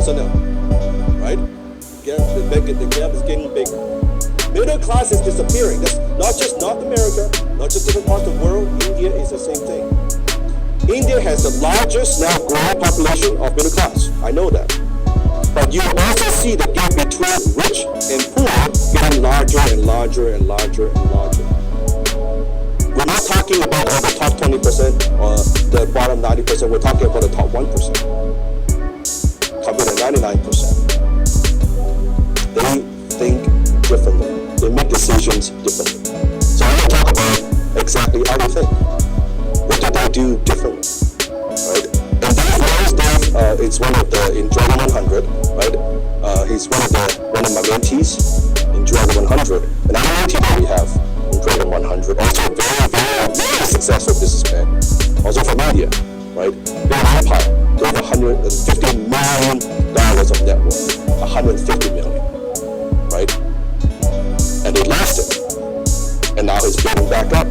Yes or no? Right? The gap is getting bigger. Middle class is disappearing. That's not just North America, not just different parts of the world. India is the same thing. India has the largest now growing population of middle class. I know that. But you also see the gap between rich and poor getting larger and larger and larger and larger. We're not talking about all the top 20% or the bottom 90%. We're talking about the top 1%. Covering the 99%. They think differently. They make decisions differently. So I'm going to talk about exactly how they think. What do they do differently? Right? And Dave, it's one of the in Dragon 100, right? He's one of my mentees in Dragon 100. And I'm a mentee that we have in Dragon 100. Also very successful businessman. Also from India, right? They're an empire. They have $150 million of net worth. $150 million, right? And it lasted. And now he's building back up.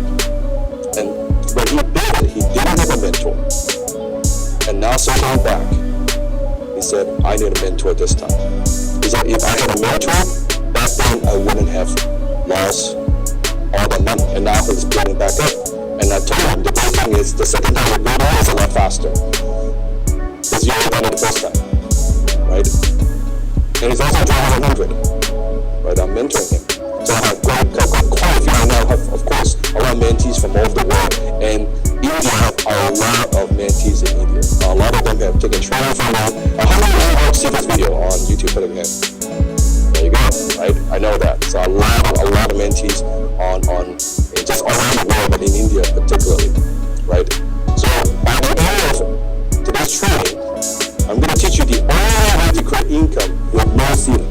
And when he built it, he didn't have a mentor. And now circling back, he said, I need a mentor this time. He said, if I had a mentor, back then I wouldn't have lost all the money. And now he's building back up. And I told him, the best thing is, the second time you build it is a lot faster. Because you haven't done it the first time, right? And he's also driving 100, right? I'm mentoring him. So I have quite a few. I now have, of course, a lot of mentees from all over the world. And India have a lot of mentees in India. A lot of them have taken training from me. How many of you see this video on YouTube? Put it again. There you go, right? I know that. So a lot of mentees on just all around the world, but in India particularly, right? So by the end of today's training, I'm going to teach you the only way to create income with no ceiling.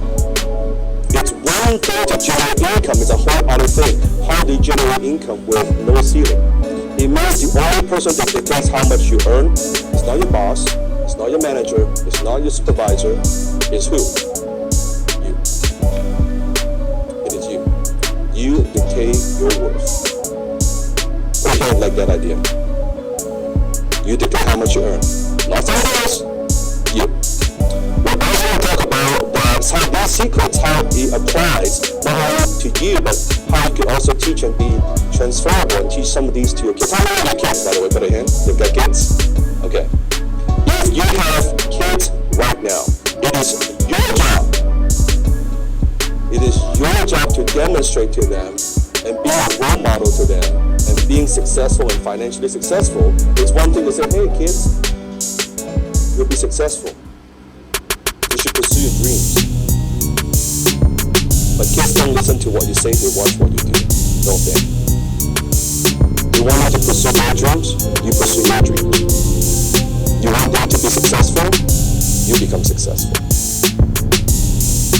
It's one thing to generate income, it's a whole other thing. How do you generate income with no ceiling? It means the only person that dictates how much you earn is not your boss, it's not your manager, it's not your supervisor, it's who? You. It is you. You dictate your worth. I don't like that idea. You dictate how much you earn. Not someone else. You. We're also going to talk about how these secrets, how it applies not only to you, but how you can also teach and be transferable and teach some of these to your kids. How many of your kids, by the way, put it in? You've got kids? Okay. If you have kids right now, it is your job. It is your job to demonstrate to them and be a role model to them, and being successful and financially successful. It's one thing to say, hey kids, you'll be successful. You should pursue your dreams. But kids don't listen to what you say, they watch what you do, don't they? You want them to pursue their dreams, you pursue your dreams. You want them to be successful, you become successful.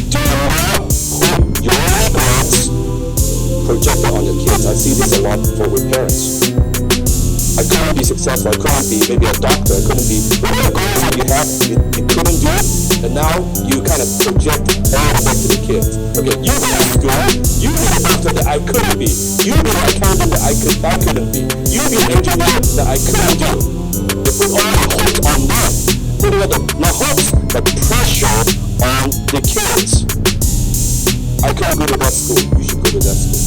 Do not put your regrets projected on your kids. I see this a lot with parents. I couldn't be successful, I couldn't be maybe a doctor, I couldn't be whatever goals that you have, you couldn't do it, and now you kind of project all the way to the kids. Okay, you be a school, you be a doctor that I couldn't be, you be an accountant that I couldn't be, you be an engineer that I couldn't do. They put all the hopes on them, putting all the, not hopes, but pressure on the kids. I can't go to that school, you should go to that school.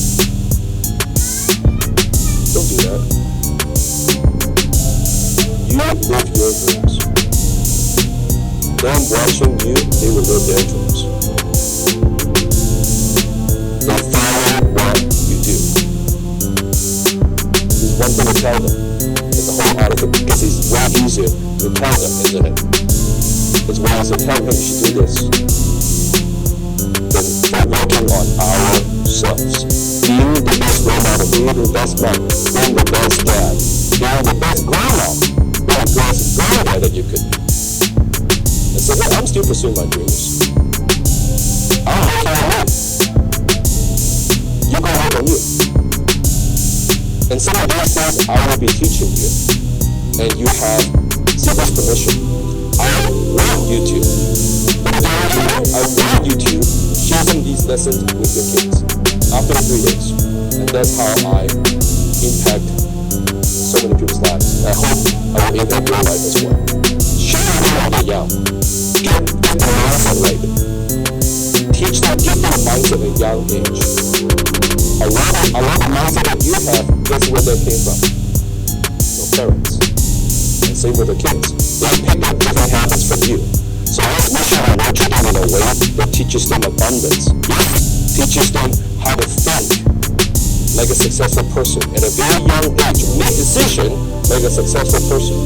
Don't do that. You live your dreams. Them watching you, they will live their dreams. They follow what you do. There's one thing to tell them. It's a whole article because it's way easier to tell them, isn't it? It's way easier to tell them, hey, you should do this. Than working on ourselves. Being the best role model, being the best mom, being the best dad, being the best grandma, being the best granddad that you could be. And so, well, I'm still pursuing my dreams. I'm working on me. You're going to work on you. And some of these things I will be teaching you, and you have Sylvia's permission. I want you to. I want you to share some of these lessons with your kids after 3 days. And that's how I impact so many people's lives. I hope I will impact your life as well. Share it when they're young. Get mindset right. Teach them, give them a mindset at a young age. A lot of mindset that you have, guess where that came from? Your parents. And same with the kids. They pick up different habits from you. So let's make sure we nurture them in a way that teaches them abundance. Teaches them how to think like a successful person. At a very young age, make decision like a successful person.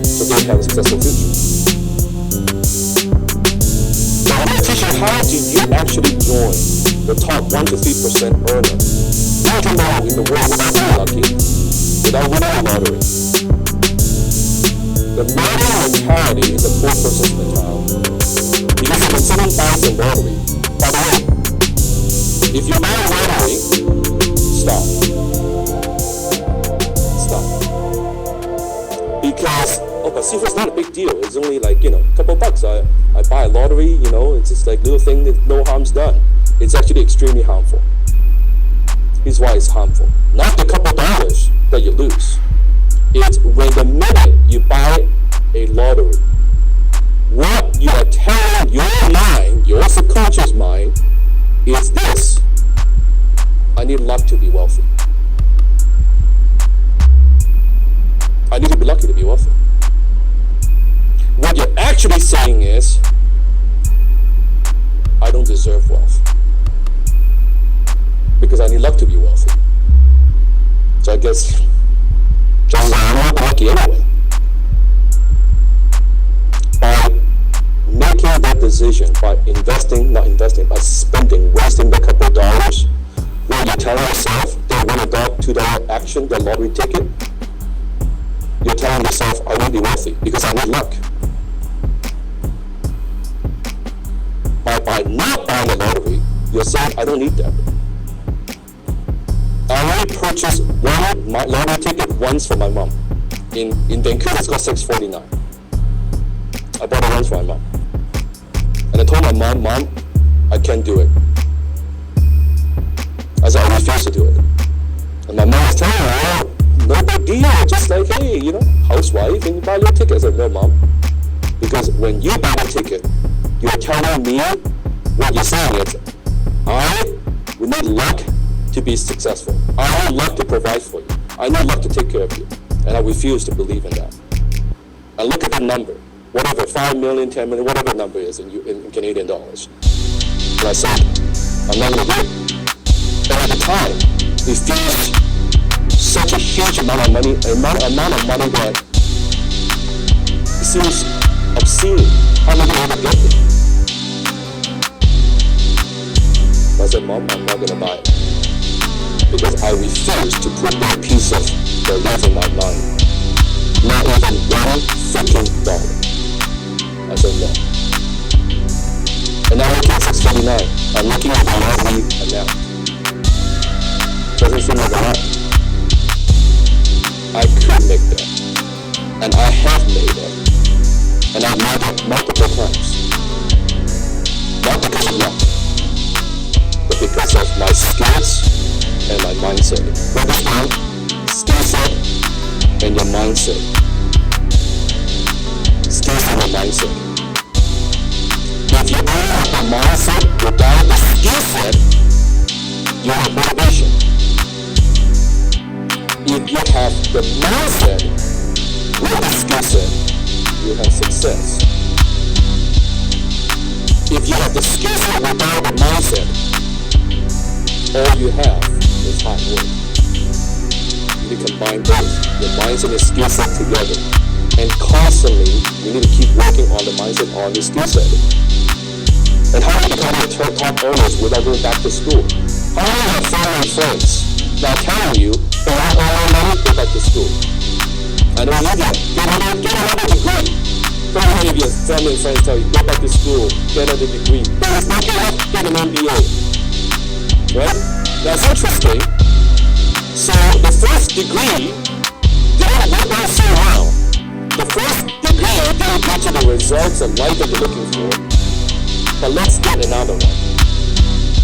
So they have a successful future. So I'm going to teach you how do you actually join the top 1 to 3% earner. Not tomorrow in the world without being lucky, without winning the lottery. The lottery mentality is a poor person's mentality. Because when someone buys the lottery, by the way, if you buy a lottery, stop. Because, but see, it's not a big deal. It's only like, a couple bucks. I buy a lottery, it's just like little thing that no harm's done. It's actually extremely harmful. Here's why it's harmful. Not the couple dollars that you lose. It's when the minute you buy a lottery, what you are telling your mind, your subconscious mind, is this: I need luck to be wealthy. I need to be lucky to be wealthy. What you're actually saying is, I don't deserve wealth because I need luck to be wealthy. So I guess I'm not lucky anyway. By making that decision, by by spending, wasting the couple of dollars, when you tell yourself that when I got $2 action, the lottery ticket, you're telling yourself, I won't be wealthy because I need luck. By not buying the lottery, you're saying, I don't need that. I only purchased one lottery ticket once for my mom. In Vancouver, it's cost $6.49. I bought it once for my mom. And I told my mom, I can't do it. I said, I refuse to do it. And my mom was telling me, no big deal. Just like, hey, housewife, and you buy your ticket. I said, no, Mom. Because when you buy the ticket, you're telling me what you're saying is, I would need luck to be successful. I need luck to provide for you. I need luck to take care of you. And I refuse to believe in that. And look at the number. Whatever, 5 million, 10 million, whatever the number is in Canadian dollars. And I said, I'm not going to do it. And at the time, we finished such a huge amount of money, amount of money that it seems obscene. How am I going to get it? I said, Mom, I'm not going to buy it. Because I refuse to put that piece of belief in my mind. Not even $1 I said, no. And now I'm at $6.49. I'm looking at the lottery amount. Doesn't seem like a lot. I could make that. And I have made it. And I've made it multiple times. Not because of luck, but because of my skills and my mindset. What is my skill set and your mindset? Skills and your mindset. If you don't have the mindset without the skill set, you have motivation. If you have the mindset with the skill set, you have success. If you have the skill set without the mindset, all you have is hard work. You need to combine both, your mindset and skill set together. And constantly, you need to keep working on the mindset, on the skill set. And how do you become top earners without going back to school? How do you have family and friends now telling you, don't earn money, go back to school? I don't need that. Get another degree. Don't many of your family and friends tell you, go back to school, get another degree. That's not enough, get an MBA. Right? That's interesting. So the first degree didn't work out so well. The first degree didn't get you the results and life that you're looking for. But let's get another one.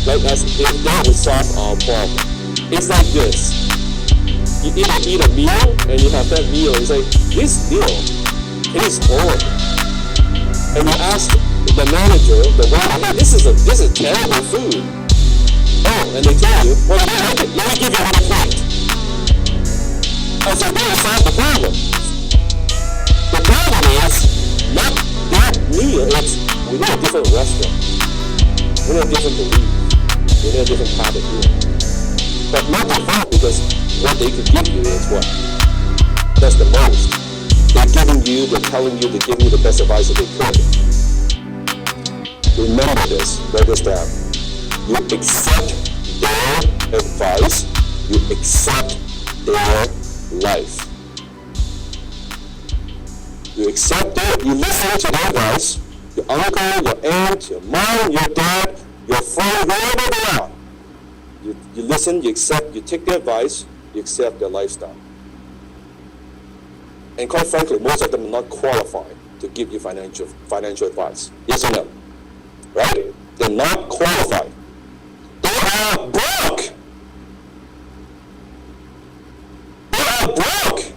Like as if that would solve our problem. It's like this. You eat a meal and you have that meal. It's like, this meal is horrible. and you ask the manager, the waiter, hey, this is terrible food. Oh, and they tell you, well, let me give you another plate. I said, they solve the problem. The problem is not that meal, it's we need a different restaurant. We need a different belief. We need a different path of doing. But not the fault, because what they could give you is what? That's the most. They're telling you, they're giving you the best advice that they could. Remember this, write this down. You accept their advice, you accept their life. You accept it, you listen to their advice, your uncle, your aunt, your mom, your dad, your friend, wherever they are. You listen, you accept, you take their advice, you accept their lifestyle. And quite frankly, most of them are not qualified to give you financial advice. Yes or no? Right? They're not qualified. They are broke. They are broke.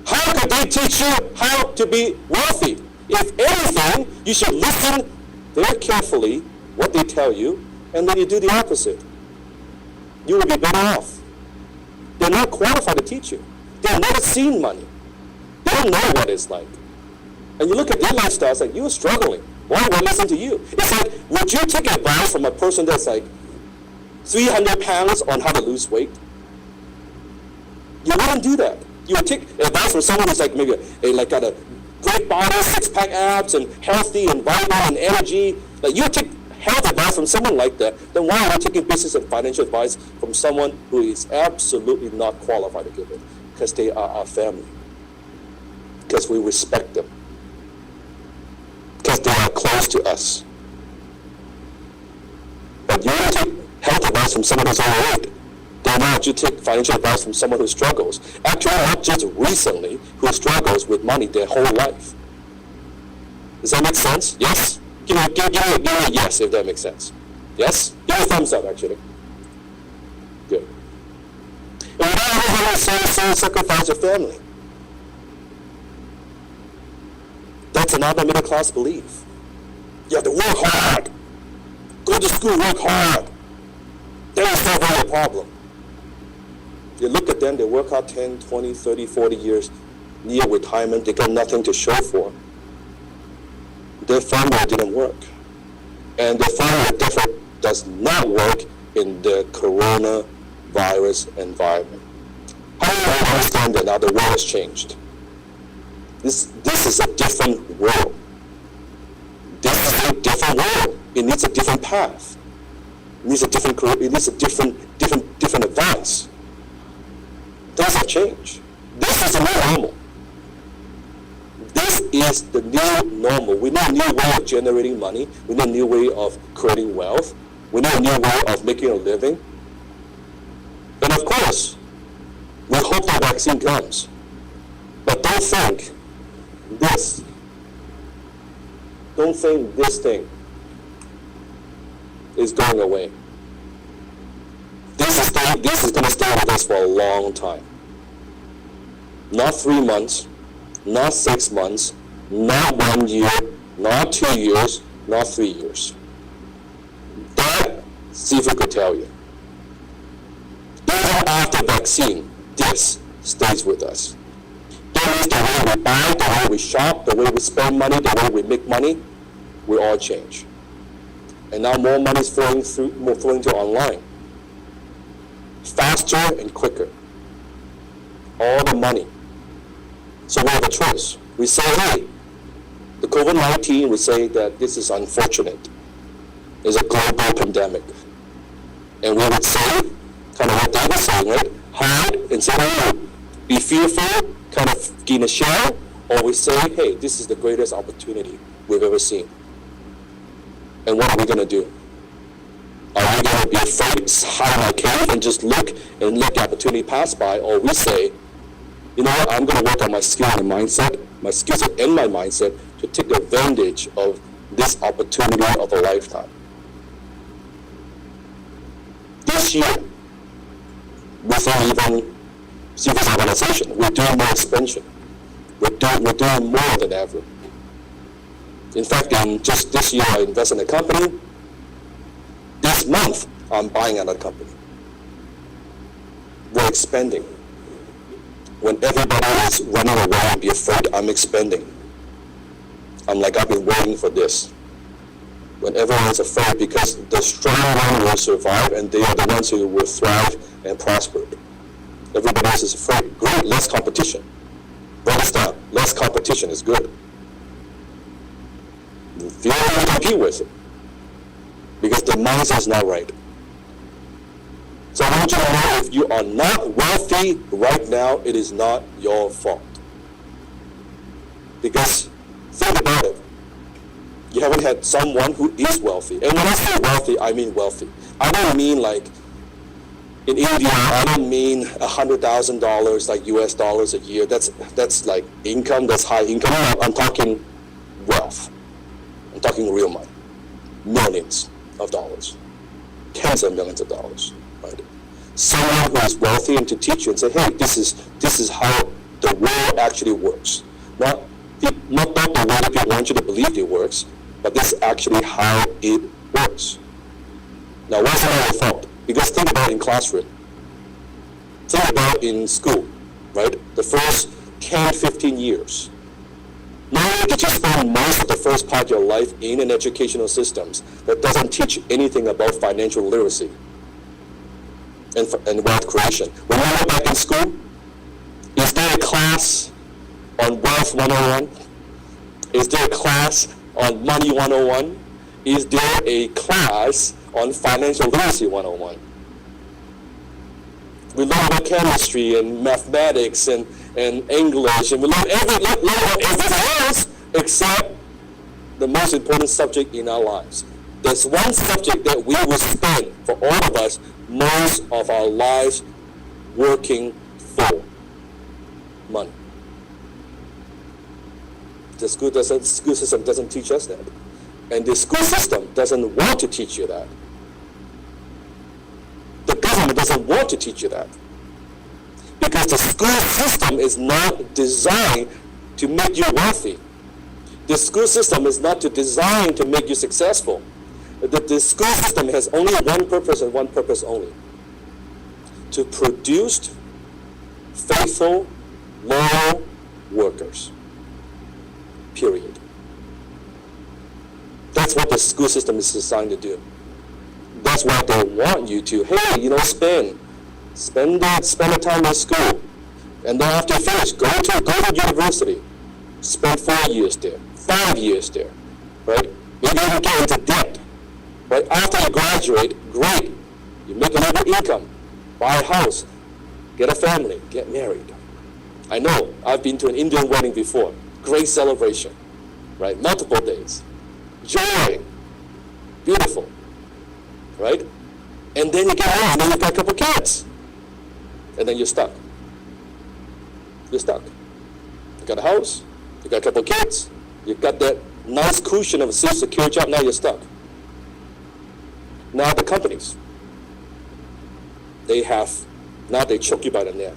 How could they teach you how to be wealthy? If anything, you should listen very carefully what they tell you, and then you do the opposite. You will be better off. They're not qualified to teach you. They've never seen money. They don't know what it's like. And you look at their lifestyle, it's like, you're struggling. Why would I listen to you? It's like, would you take advice from a person that's like 300 pounds on how to lose weight? You wouldn't do that. You would take advice from someone who's like maybe got a great body, six-pack abs, and healthy, and vital, and energy. Like, you would take health advice from someone like that, then why are you taking business and financial advice from someone who is absolutely not qualified to give it? Because they are our family. Because we respect them. Because they are close to us. But you want to take health advice from someone who's overweight. Then why don't you take financial advice from someone who struggles? Actually, not just recently, who struggles with money their whole life. Does that make sense? Yes? Give me a yes if that makes sense. Yes? Give me a thumbs up, actually. Good. And without having to sacrifice your family. That's another middle class belief. You have to work hard. Go to school, work hard. Then you solve all your problem. You look at them, they work out 10, 20, 30, 40 years, near retirement, they got nothing to show for. Their family didn't work. And their family definitely does not work in the coronavirus environment. How do you understand that now the world has changed? This is a different world. This is a different world. It needs a different path. It needs a different career. It needs a different advice. Things have changed. This is the new normal. This is the new normal. We need a new way of generating money. We need a new way of creating wealth. We need a new way of making a living. And of course, we hope the vaccine comes. But don't think this. Don't think this thing is going away. This is going to stay with us for a long time. Not 3 months, not 6 months, not 1 year, not 2 years, not 3 years. That, Sifu could tell you. Even after vaccine, this stays with us. That means the way we buy, the way we shop, the way we spend money, the way we make money, we all change. And now more money is flowing to online. Faster and quicker. All the money. So we have a choice. We say, hey, the COVID-19, we say that this is unfortunate. It's a global pandemic. And we would say, kind of what they were saying, right? Hide and say, oh, be fearful, kind of gain a shell, or we say, hey, this is the greatest opportunity we've ever seen. And what are we going to do? Are we going to be afraid, hide in our cave and just look and let the opportunity pass by? Or we say, you know what, I'm going to work on my skill and mindset, my skills and my mindset to take advantage of this opportunity of a lifetime. This year, within even Sifu's organization, we're doing more expansion. We're doing more than ever. In fact, in just this year, I invest in a company. This month, I'm buying another company. We're expanding. When everybody is running away and be afraid, I'm expanding. I'm like, I've been waiting for this. When everyone's afraid, because the strong one will survive, and they are the ones who will thrive and prosper. Everybody else is afraid. Great, less competition. But it's not. Less competition is good. You don't want to compete with it, because the mindset is not right. So I want you to know, if you are not wealthy right now, it is not your fault. Because think about it. You haven't had someone who is wealthy. And when I say wealthy, I mean wealthy. I don't mean like in India, I don't mean $100,000 like US dollars a year. That's like income, that's high income. I'm talking wealth. I'm talking real money. Millions of dollars. Tens of millions of dollars. Right? Someone who is wealthy and to teach you and say, hey, this is how the world actually works. Not the way that people want you to believe it works, but this is actually how it works. Now, why is that your fault? Because think about in classroom. Think about in school, right? The first 10, 15 years. Not only did you spend most of the first part of your life in an educational system that doesn't teach anything about financial literacy and wealth creation. When you go back in school, is there a class on Wealth 101? Is there a class on Money 101? Is there a class on Financial Literacy 101? We learn about chemistry and mathematics and English, and we learn everything else except the most important subject in our lives. There's one subject that we will spend, for all of us, most of our lives working for: money. The school system doesn't teach us that. And the school system doesn't want to teach you that. The government doesn't want to teach you that. Because the school system is not designed to make you wealthy. The school system is not designed to make you successful. The school system has only one purpose and one purpose only: to produce faithful, loyal workers. Period. That's what the school system is designed to do. That's why they want you to, hey, spend the time in school, and then after you finish, go to university, spend 4 years there, 5 years there, right? Maybe you get into debt, right? After you graduate, great, you make a little income, buy a house, get a family, get married. I know, I've been to an Indian wedding before. Great celebration, right? Multiple days. Joy. Beautiful, right? And then you get home, and then you've got a couple kids. And then you're stuck. You're stuck. You got a house, you got a couple kids, you got that nice cushion of a safe, secure job, now you're stuck. Now the companies, they choke you by the neck.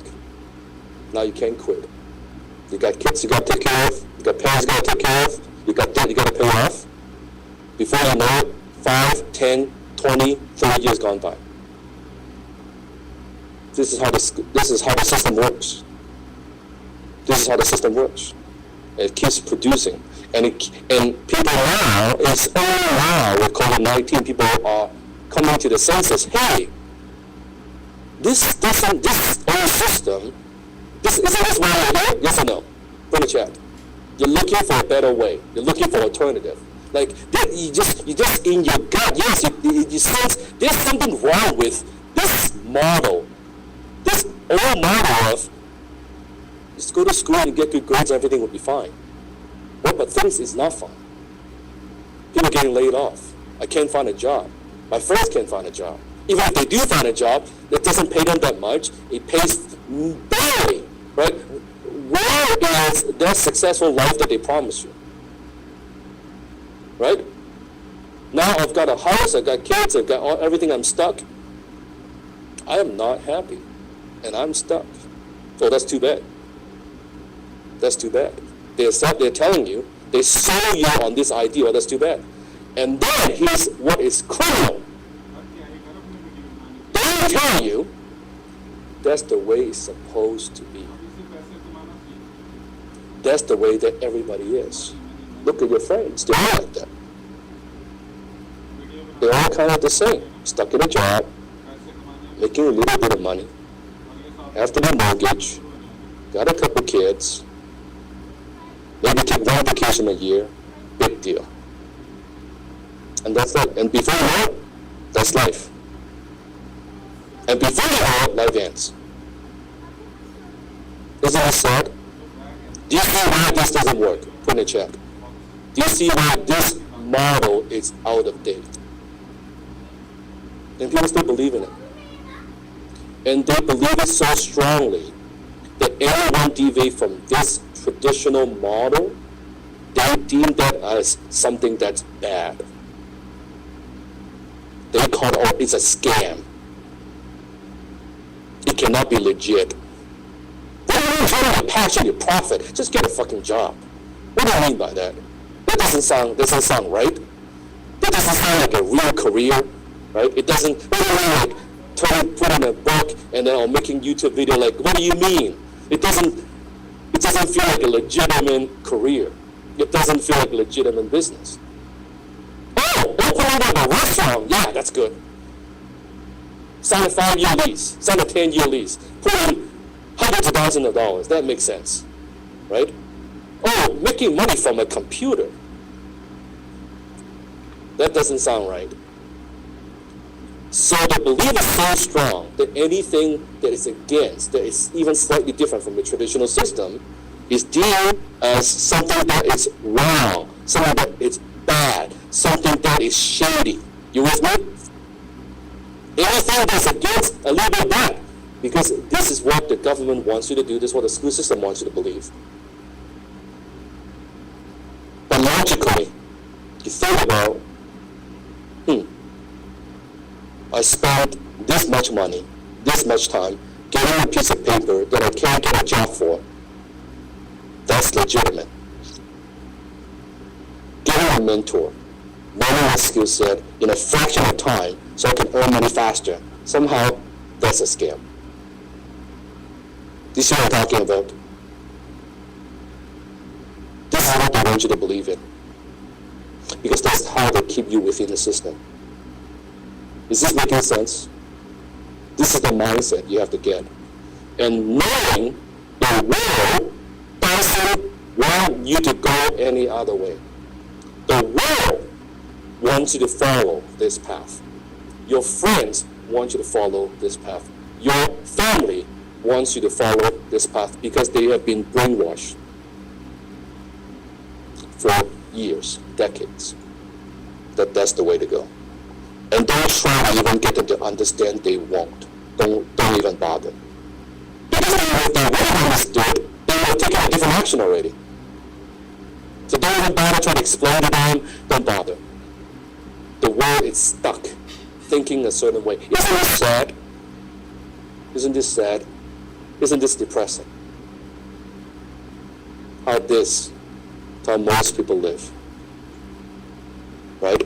Now you can't quit. You got kids you got to take care of. You got parents you got to take care of. You got debt you got to pay off. Before you know it, 5, 10, 20, 30 years gone by. This is how the system works. This is how the system works. It keeps producing. And people now, it's only now with COVID-19, people are coming to the senses, hey, this old system, isn't this why you're here? Yes or no? Put in the chat. You're looking for a better way. You're looking for an alternative. Like, you just in your gut, yes, you sense there's something wrong with this model. This old model of just go to school and get good grades, everything will be fine. But things is not fine. People are getting laid off. I can't find a job. My friends can't find a job. Even if they do find a job, it doesn't pay them that much. It pays barely, right? Where is that successful life that they promise you? Right? Now I've got a house, I've got kids, I've got everything, I'm stuck. I am not happy. And I'm stuck. So that's too bad. That's too bad. They're telling you They sold you on this idea, that's too bad. And then here's what is criminal. They tell you that's the way it's supposed to be. That's the way that everybody is. Look at your friends, they're all like that. They're all kind of the same. Stuck in a job, making a little bit of money, after the mortgage, got a couple kids, maybe take one vacation a year, big deal. And that's it. And before you know it, that's life. And before you know it, life ends. Isn't that sad? Do you see why this doesn't work? Put in the chat. Do you see why this model is out of date? And people still believe in it. And they believe it so strongly that anyone deviate from this traditional model, they deem that as something that's bad. They call it, oh, it's a scam. It cannot be legit. What do you mean trying to passion, your profit? Just get a fucking job. What do you mean by that? That doesn't sound right. That doesn't sound like a real career, right? It doesn't, what do you mean like put in a book and then making YouTube video, like, what do you mean? It doesn't feel like a legitimate career. It doesn't feel like a legitimate business. Oh, opening up a restaurant, yeah, that's good. Sign a 5-year lease, sign a 10-year lease, put in hundreds of thousands of dollars, that makes sense, right? Oh, making money from a computer. That doesn't sound right. So the belief is so strong that anything that is against, that is even slightly different from the traditional system, is deemed as something that is wrong, something that is bad, something that is shady. You with me? Anything that's against, a little bit bad. Because this is what the government wants you to do, this is what the school system wants you to believe. But logically, you think about, I spent this much money, this much time, getting a piece of paper that I can't get a job for. That's legitimate. Getting a mentor, learning a skill set in a fraction of time so I can earn money faster. Somehow, that's a scam. Do you see what I'm talking about? This is what they want you to believe in. Because that's how they keep you within the system. Is this making sense? This is the mindset you have to get. And knowing the world doesn't want you to go any other way. The world wants you to follow this path. Your friends want you to follow this path. Your family wants you to follow this path because they have been brainwashed for years, decades, that that's the way to go. And don't try to even get them to understand, they won't. Don't even bother. Because if they really understood, they would have taken a different action already. So don't even bother trying to explain to them, don't bother. The world is stuck, thinking a certain way. Isn't this sad? Isn't this sad? Isn't this depressing? How most people live. Right?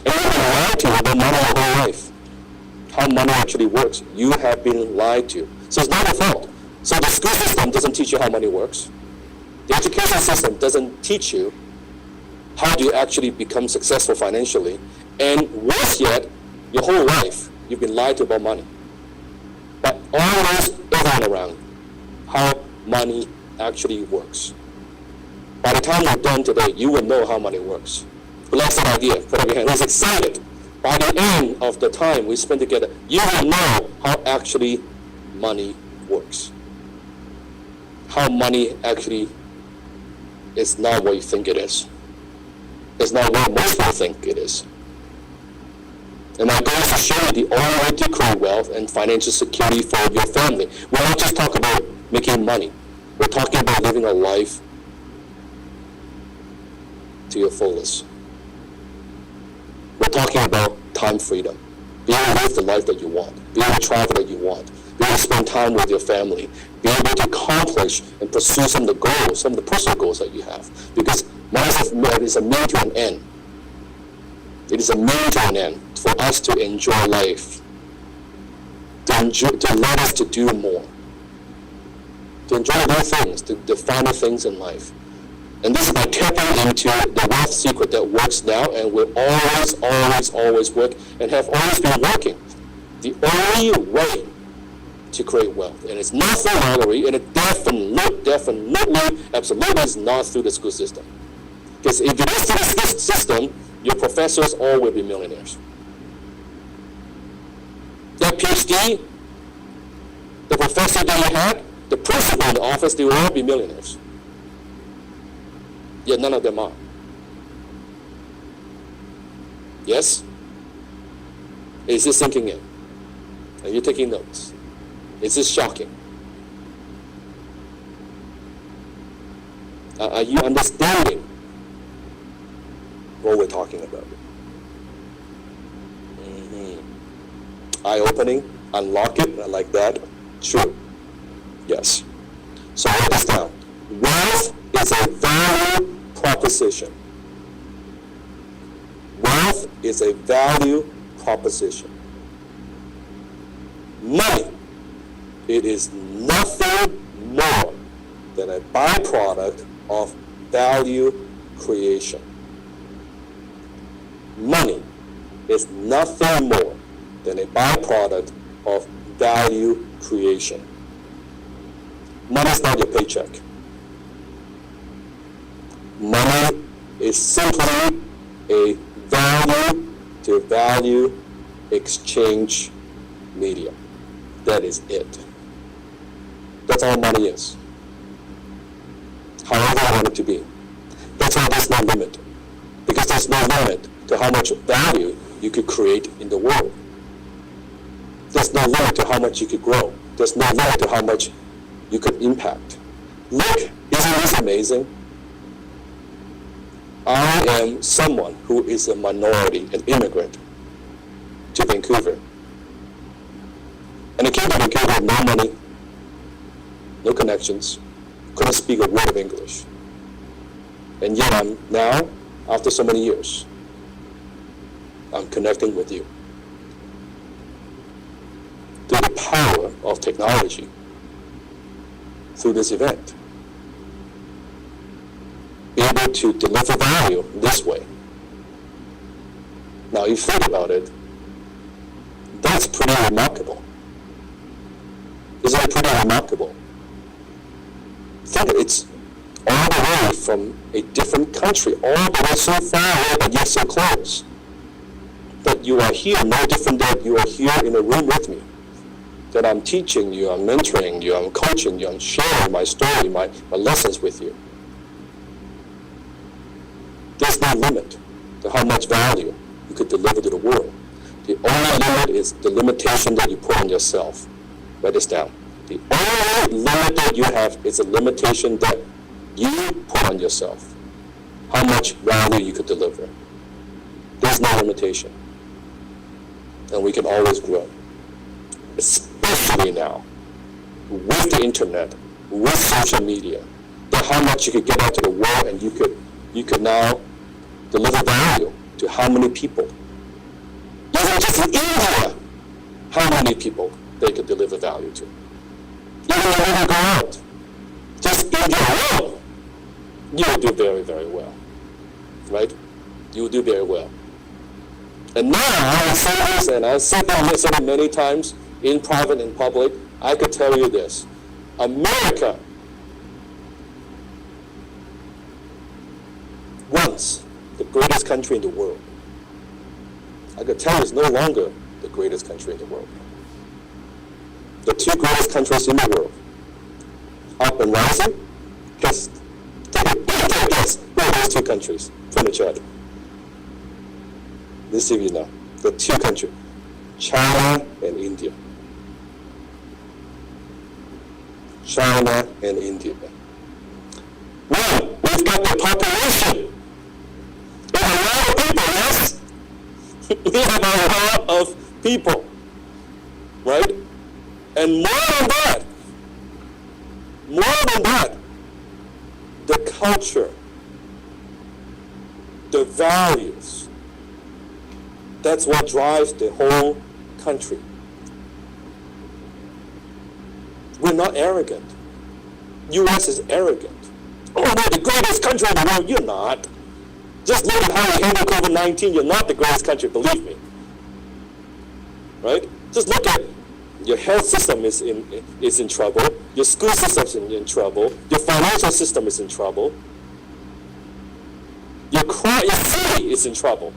And you've been lied to about money your whole life. How money actually works. You have been lied to. So it's not your fault. So the school system doesn't teach you how money works. The education system doesn't teach you how do you actually become successful financially. And worse yet, your whole life, you've been lied to about money. But almost everyone around how money actually works. By the time we're done today, you will know how money works. Who likes that idea? Put up your hand. Who's excited? By the end of the time we spend together, you will know how actually money works. How money actually is not what you think it is. It's not what most people think it is. And my goal is to show you the only way to create wealth and financial security for your family. We're not just talking about making money. We're talking about living a life to your fullest. We're talking about time freedom, being able to live the life that you want, being able to travel that you want, be able to spend time with your family, be able to accomplish and pursue some of the goals, some of the personal goals that you have. Because life is a means to an end. It is a means to an end for us to enjoy life, to let us to do more, to enjoy new things, the finer things in life. And this is by tapping into the wealth secret that works now and will always work and have always been working. The only way to create wealth. And it's not through lottery, and it definitely, absolutely is not through the school system. Because if it is through the school system, your professors all will be millionaires. That PhD, the professor that you had, the principal in the office, they will all be millionaires. Yet none of them are. Yes? Is this sinking in? Are you taking notes? Is this shocking? Are you understanding what we're talking about? Eye-opening, unlock it, I like that. Sure. Yes. So write this down. Wealth is a value proposition. Wealth is a value proposition. Money, it is nothing more than a byproduct of value creation. Money is nothing more than a byproduct of value creation. Money is not your paycheck. Money is simply a value to value exchange medium. That is it. That's all money is. However I want it to be. That's why there's no limit. Because there's no limit to how much value you could create in the world. There's no limit to how much you could grow. There's no limit to how much you could impact. Look, isn't this amazing? I am someone who is a minority, an immigrant to Vancouver. And I came to Vancouver with no money, no connections, couldn't speak a word of English. And yet I'm now, after so many years, I'm connecting with you. Through the power of technology, through this event. Be able to deliver value this way. Now, you think about it, that's pretty remarkable. Isn't it pretty remarkable? Think it's all the way from a different country, all the way so far away, but yet so close. That you are here, no different than you are here in a room with me. That I'm teaching you, I'm mentoring you, I'm coaching you, I'm sharing my story, my lessons with you. There's no limit to how much value you could deliver to the world. The only limit is the limitation that you put on yourself. Write this down. The only limit that you have is a limitation that you put on yourself. How much value you could deliver. There's no limitation. And we can always grow. Especially now, with the internet, with social media, that how much you could get out to the world and you could now deliver value to how many people. Even just in India, how many people they could deliver value to. Even if you go out, just India alone, you will do very, very well. Right? You will do very well. And now, I will say this, and I've said that many times, in private and public, I could tell you this. America, once the greatest country in the world, I could tell you it's no longer the greatest country in the world. The two greatest countries in the world, up and rising, just take a guess. Who are those two countries from the chat? Let's see if you know. The two countries, China and India. China and India. Well, we've got the population. We have a lot of people, yes? We have a lot of people, right? And more than that, the culture, the values, that's what drives the whole country. We're not arrogant. U.S. is arrogant. Oh, we're the greatest country in the world. You're not. Just look at how you handle COVID-19. You're not the greatest country, believe me. Right? Just look at your health system is in trouble. Your school system is in trouble. Your financial system is in trouble. Your city is in trouble.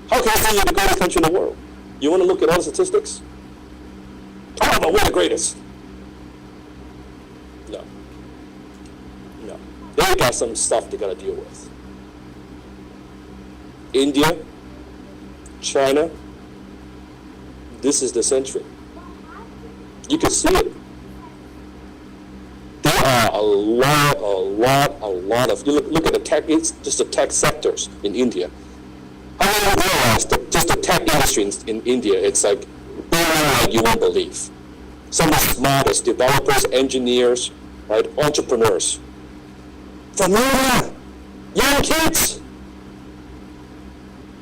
How can I say you're the greatest country in the world? You want to look at all the statistics? Oh, but we're the greatest. No. They got some stuff they got to deal with. India, China, this is the century. You can see it. There are a lot of, you look at the tech, it's just the tech sectors in India. How many realize that just the tech industry in India, it's like, you won't believe. Some of the smartest developers, engineers, right, entrepreneurs. From India, young kids,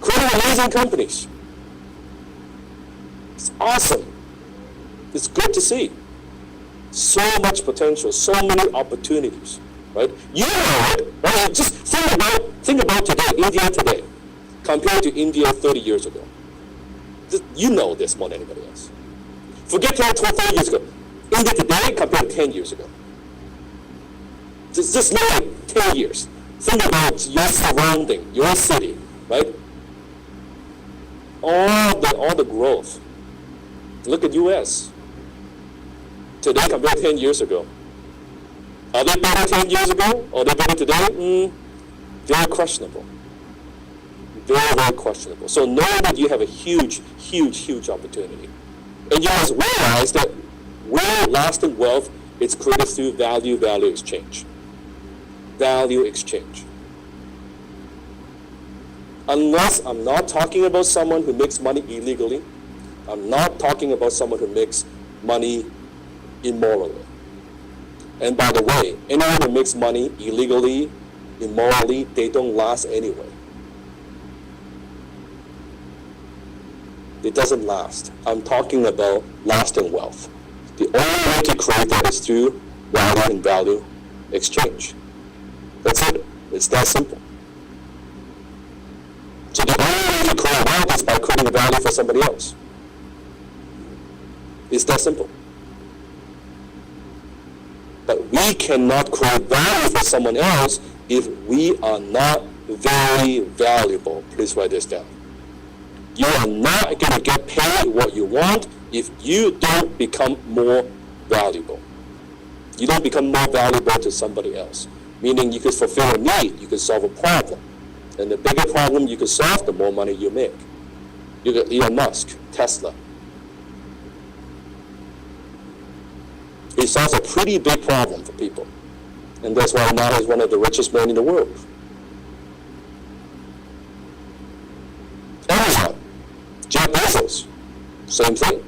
creating amazing companies. It's awesome. It's good to see. So much potential, so many opportunities, right? You know it, right? Just think about today, India today, compared to India 30 years ago. You know this more than anybody else. Forget 30 years ago. India today compared to 10 years ago. Just look at 10 years. Think about your surrounding, your city, right? All the growth. Look at U.S. Today compared to 10 years ago. Are they better 10 years ago? Or are they better today? Very questionable. Very, very questionable. So know that you have a huge opportunity. And you must realize that real lasting wealth is created through value exchange. Value exchange. Unless I'm not talking about someone who makes money illegally, I'm not talking about someone who makes money immorally. And by the way, anyone who makes money illegally, immorally, they don't last anyway. It doesn't last. I'm talking about lasting wealth. The only way to create that is through value and value exchange. That's it. It's that simple. So the only way to create wealth is by creating a value for somebody else. It's that simple. But we cannot create value for someone else if we are not very valuable. Please write this down. You are not going to get paid what you want if you don't become more valuable. You don't become more valuable to somebody else. Meaning you could fulfill a need, you could solve a problem. And the bigger problem you could solve, the more money you make. You got Elon Musk, Tesla. He solves a pretty big problem for people. And that's why now he's one of the richest men in the world. Amazon, Jeff Bezos, same thing.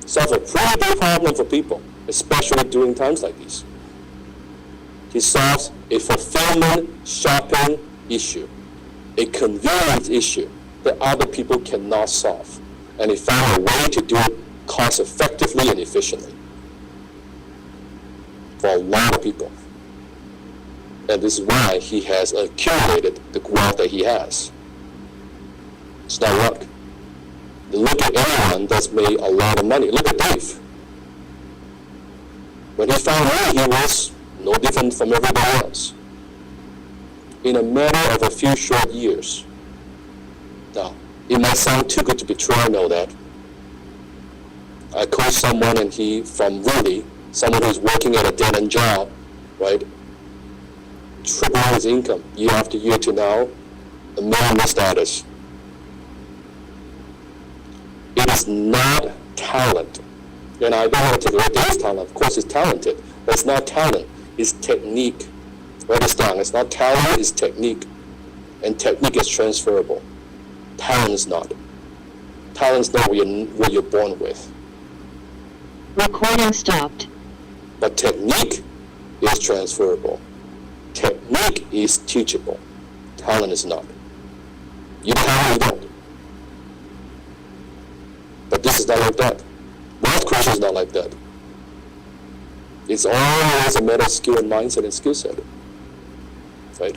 Solves a pretty big problem for people, especially during times like these. He solves a fulfillment shopping issue, a convenience issue that other people cannot solve. And he found a way to do it cost effectively and efficiently for a lot of people. And this is why he has accumulated the wealth that he has. It's not luck. Look at anyone that's made a lot of money. Look at Dave. When he found me, he was no different from everybody else. In a matter of a few short years. Now, it might sound too good to be true, I know that. I coached someone and from Rudy, someone who's working at a dead-end job, right? Tripling his income year after year to now, a millionaire status. It is not talent. And I don't want to take away Dave's talent. Of course, he's talented. But it's not talent. It's technique. Write this down. It's not talent, it's technique. And technique is transferable. Talent is not. Talent is not what you're born with. Recording stopped. But technique is transferable. Technique is teachable. Talent is not. You have, you don't. But this is not like that. Wealth creation is not like that. It's always a matter of skill and mindset and skill set. Right?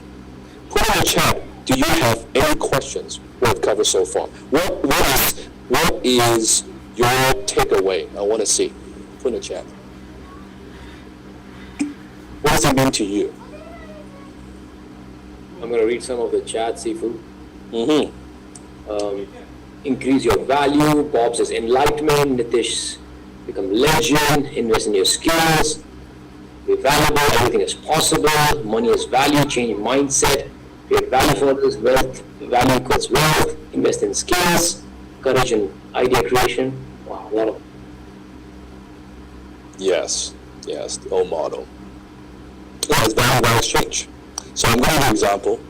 Put in the chat, do you have any questions we've covered so far? What is your takeaway? I want to see. Put in the chat. What does it mean to you? I'm going to read some of the chat, Sifu. Mm-hmm. Increase your value. Bob says enlightenment. Nitish, become legend. Invest in your skills. Be valuable. Everything is possible. Money is value. Change mindset. Create value for others. Wealth. Value equals wealth. Invest in skills. Courage and idea creation. Wow, a lot of. Yes, the old model. It's value exchange. So I'm going to give an example.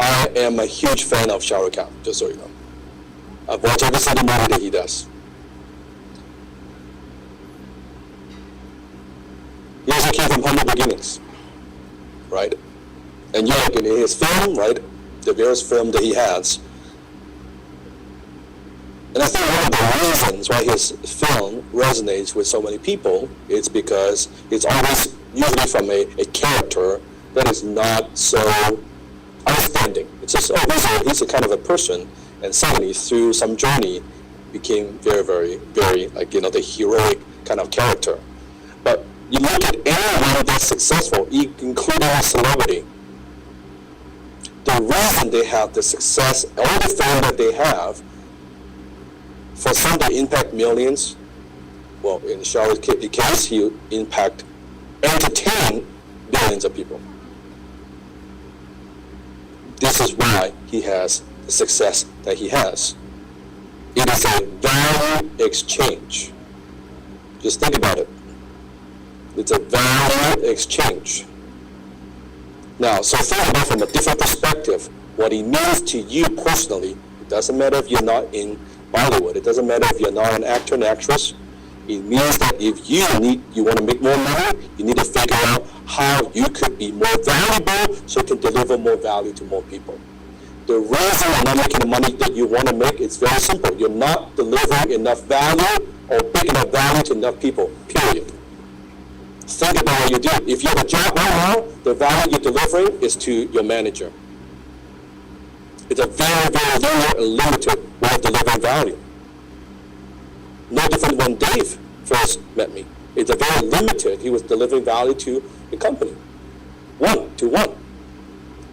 I am a huge fan of Shah Rukh Khan, just so you know. I've watched every single movie that he does. He also came from humble beginnings, right? And you look in his film, right? The various film that he has. And I think one of the reasons why his film resonates with so many people is because it's always usually from a character that is not so outstanding. It's just, he's a kind of a person, and suddenly through some journey became very, very, very, like, the heroic kind of character. But you look at anyone that's successful, including a celebrity, the reason they have the success, all the fame that they have, for some they impact millions. Well, in Shah Rukh's case, he entertain billions of people. This is why he has the success that he has. It is a value exchange. Just think about it. It's a value exchange. Now, so think about it from a different perspective. What it means to you personally, it doesn't matter if you're not in Bollywood. It doesn't matter if you're not an actor and actress. It means that if you want to make more money, you need to figure out how you could be more valuable so you can deliver more value to more people. The reason you're not making the money that you want to make is very simple. You're not delivering enough value or big enough value to enough people, period. Think about what you do. If you have a job right now, the value you're delivering is to your manager. It's a very, very linear and limited way of delivering value. No different when Dave first met me. It's a very limited, he was delivering value to the company. One to one.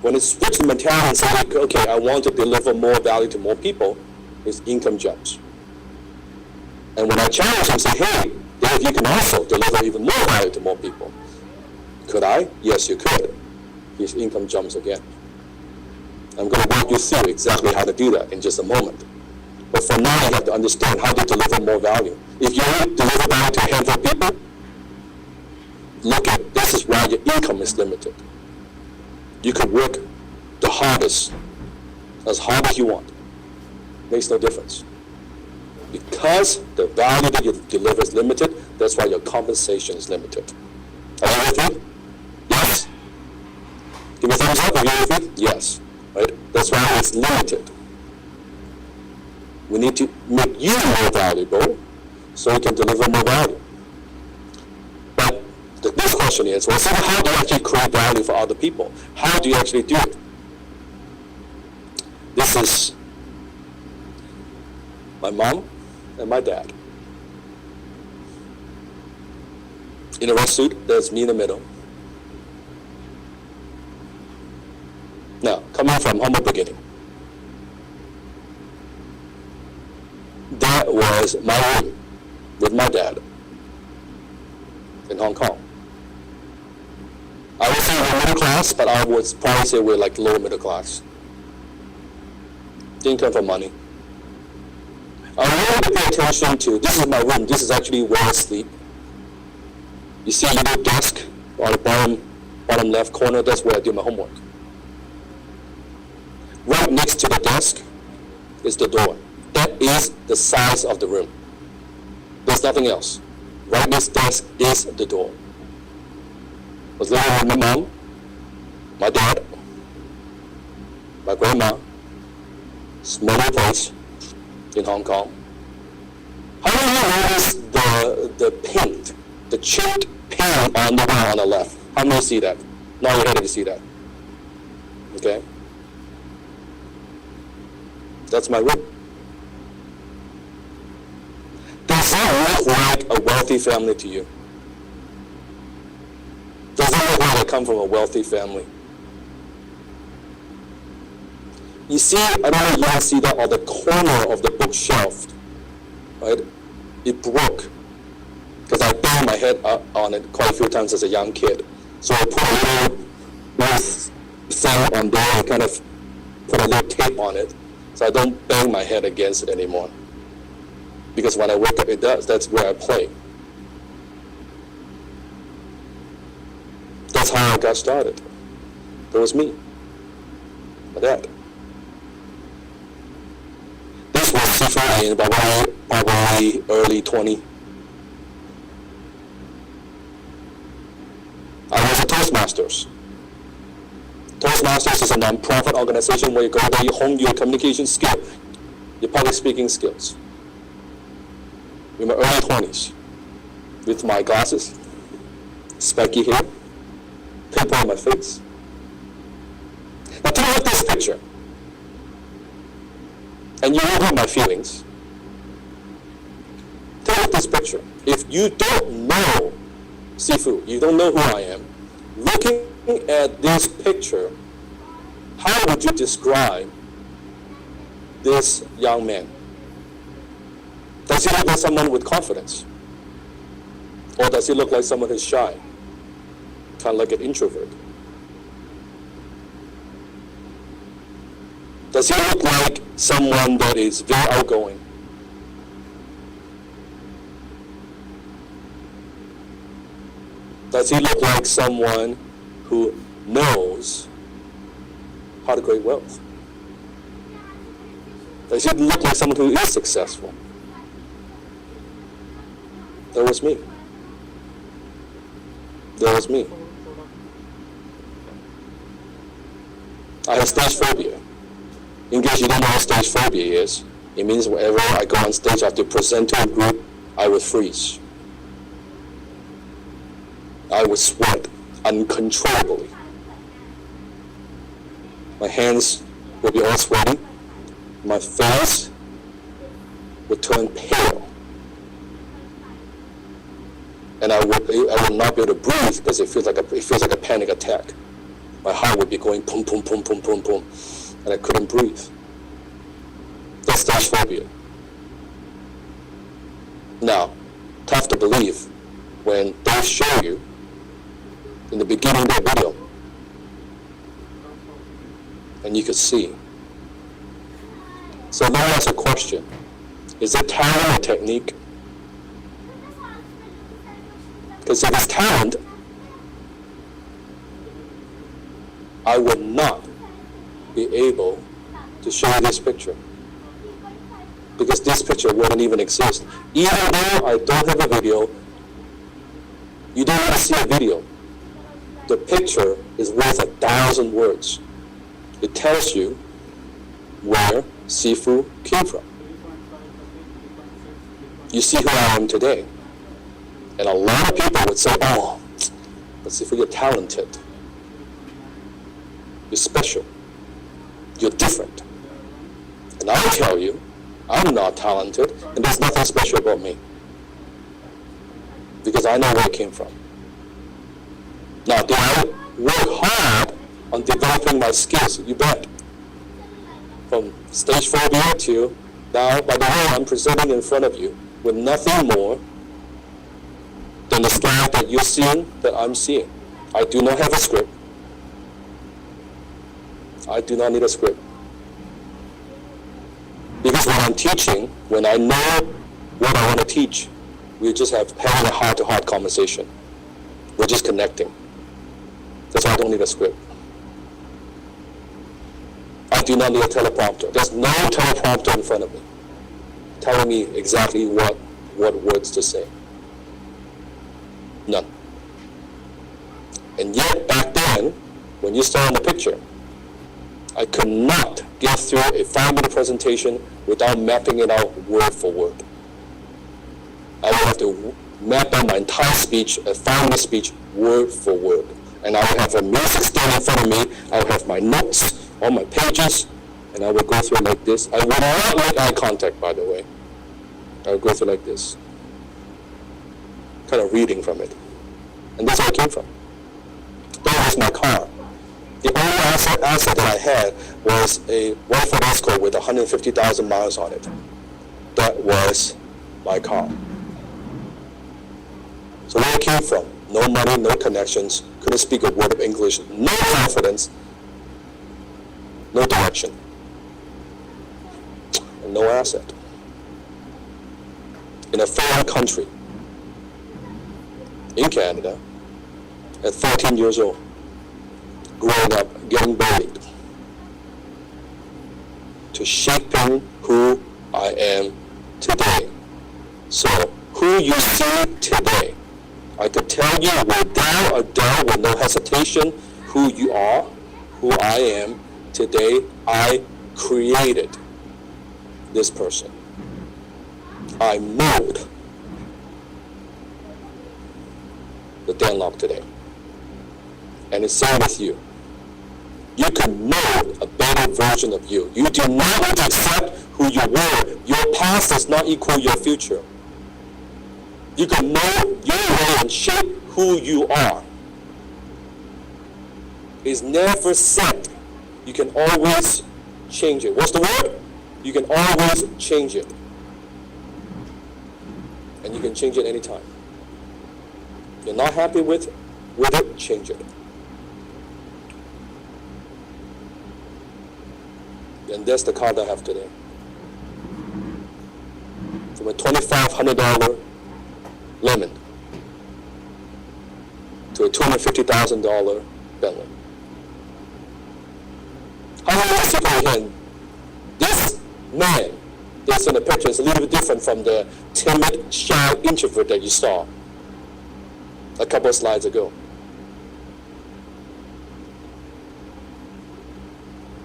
When it switched the mentality and said, okay, I want to deliver more value to more people, his income jumps. And when I challenge him, say, hey, Dave, you can also deliver even more value to more people. Could I? Yes, you could. His income jumps again. I'm going to walk you through exactly how to do that in just a moment. But for now, you have to understand how to deliver more value. If you deliver value to a handful of people, look at this is why your income is limited. You could work the hardest, as hard as you want. Makes no difference. Because the value that you deliver is limited, that's why your compensation is limited. Are you with me? Yes? Give me a thumbs up. Are you with me? Yes. Right? That's why it's limited. We need to make you more valuable so you can deliver more value. But the next question is, well, so how do you actually create value for other people? How do you actually do it? This is my mom and my dad. In a red suit, there's me in the middle. Now, coming from humble beginning. That was my room with my dad in Hong Kong. I would say we're middle class, but I would probably say we're like lower middle class. Didn't come from money. I wanted to pay attention to, this is my room, this is actually where I sleep. You see a little desk on the bottom left corner, that's where I do my homework. Right next to the desk is the door. That is the size of the room. There's nothing else. Right next desk is the door. I was living with my mom, my dad, my grandma, smaller place in Hong Kong. How many of you notice the paint, the chipped paint on the wall on the left? How many see that? Not your head if you see that. Okay? That's my room. Does that look like a wealthy family to you? Does that look like I come from a wealthy family? You see, I don't know if you can see that on the corner of the bookshelf, right? It broke because I banged my head up on it quite a few times as a young kid. So I put a little thing on there and kind of put a little tape on it so I don't bang my head against it anymore. Because when I wake up, it does. That's where I play. That's how I got started. That was me. My dad. This was Sifu in probably early 20. I was a Toastmasters. Toastmasters is a non-profit organization where you go there, you hone your communication skill, your public speaking skills. In my early 20s, with my glasses, spiky hair, pimple on my face. Now take a look at this picture, and you will have my feelings. Take a look at this picture. If you don't know Sifu, you don't know who I am, looking at this picture, how would you describe this young man? Does he look like someone with confidence? Or does he look like someone who's shy? Kind of like an introvert? Does he look like someone that is very outgoing? Does he look like someone who knows how to create wealth? Does he look like someone who is successful? That was me. That was me. I have stage phobia. In case you don't know what stage phobia is, it means whenever I go on stage, I have to present to a group, I would freeze. I would sweat uncontrollably. My hands would be all sweaty. My face would turn pale. And I would not be able to breathe because it feels like a panic attack. My heart would be going boom, boom, boom, boom, boom, boom, and I couldn't breathe. That's stage phobia. Now, tough to believe when they show you in the beginning of the video, and you could see. So now that's a question: is it talent or technique? Because if it's talent, I would not be able to show you this picture. Because this picture wouldn't even exist. Even though I don't have a video, you don't want to see a video. The picture is worth 1,000 words. It tells you where Sifu came from. You see who I am today. And a lot of people would say, oh, but Sifu, you're talented. You're special. You're different. And I'll tell you, I'm not talented, and there's nothing special about me. Because I know where I came from. Now, did I work hard on developing my skills? You bet. From stage phobia to now, by the way, I'm presenting in front of you with nothing more than the slide that you're seeing, that I'm seeing. I do not have a script. I do not need a script. Because when I'm teaching, when I know what I want to teach, we just having a heart-to-heart conversation. We're just connecting. That's why I don't need a script. I do not need a teleprompter. There's no teleprompter in front of me telling me exactly what words to say. None. And yet, back then, when you saw in the picture, I could not get through a 5-minute presentation without mapping it out word for word. I would have to map out my entire speech, a 5-minute speech, word for word. And I would have a music stand in front of me, I would have my notes on my pages, and I would go through like this. I would not make eye contact, by the way. I would go through like this, kind of reading from it. And that's where I came from. That was my car. The only asset that I had was a white Ford Escort with 150,000 miles on it. That was my car. So where I came from, no money, no connections, couldn't speak a word of English, no confidence, no direction, and no asset. In a foreign country, in Canada, at 13 years old, growing up, getting bullied, to shaping who I am today. So, who you see today, I could tell you without a doubt, with no hesitation, who you are, who I am today. I created this person. I mold the Dan Lok today. And it's same with you. You can mold a better version of you. You do not need to accept who you were. Your past does not equal your future. You can mold your way and shape who you are. It's never set. You can always change it. What's the word? You can always change it. And you can change it anytime. You're not happy with it, change it. And that's the car that I have today. From a $2,500 Lemon to a $250,000 Bentley. How many people here? This man that's in the picture is a little bit different from the timid, shy introvert that you saw a couple of slides ago.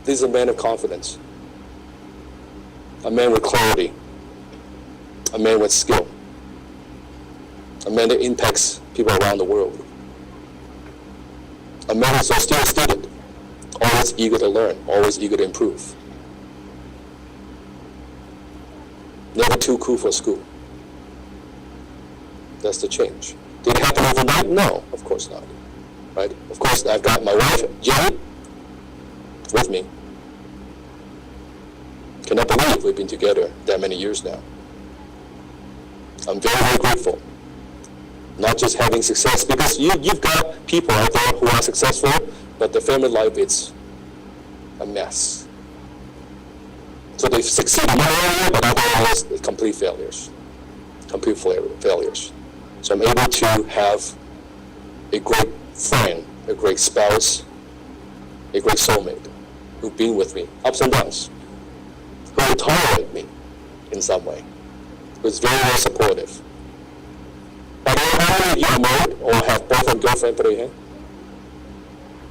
This is a man of confidence, a man with clarity, a man with skill, a man that impacts people around the world, a man who's still a student, always eager to learn, always eager to improve, never too cool for school. That's the change. Did it happen overnight? No, of course not. Right? Of course, I've got my wife, Jenny, with me. Cannot believe we've been together that many years now. I'm very, very grateful. Not just having success, because you've got people out there who are successful, but the family life, it's a mess. So they've succeeded in one area, but other areas, complete failures. Complete failures. So I'm able to have a great friend, a great spouse, a great soulmate, who've been with me, ups and downs, who will tolerate me in some way, who's very, very supportive. By the way, how many of you are married or have boyfriend, girlfriend? Put your hand.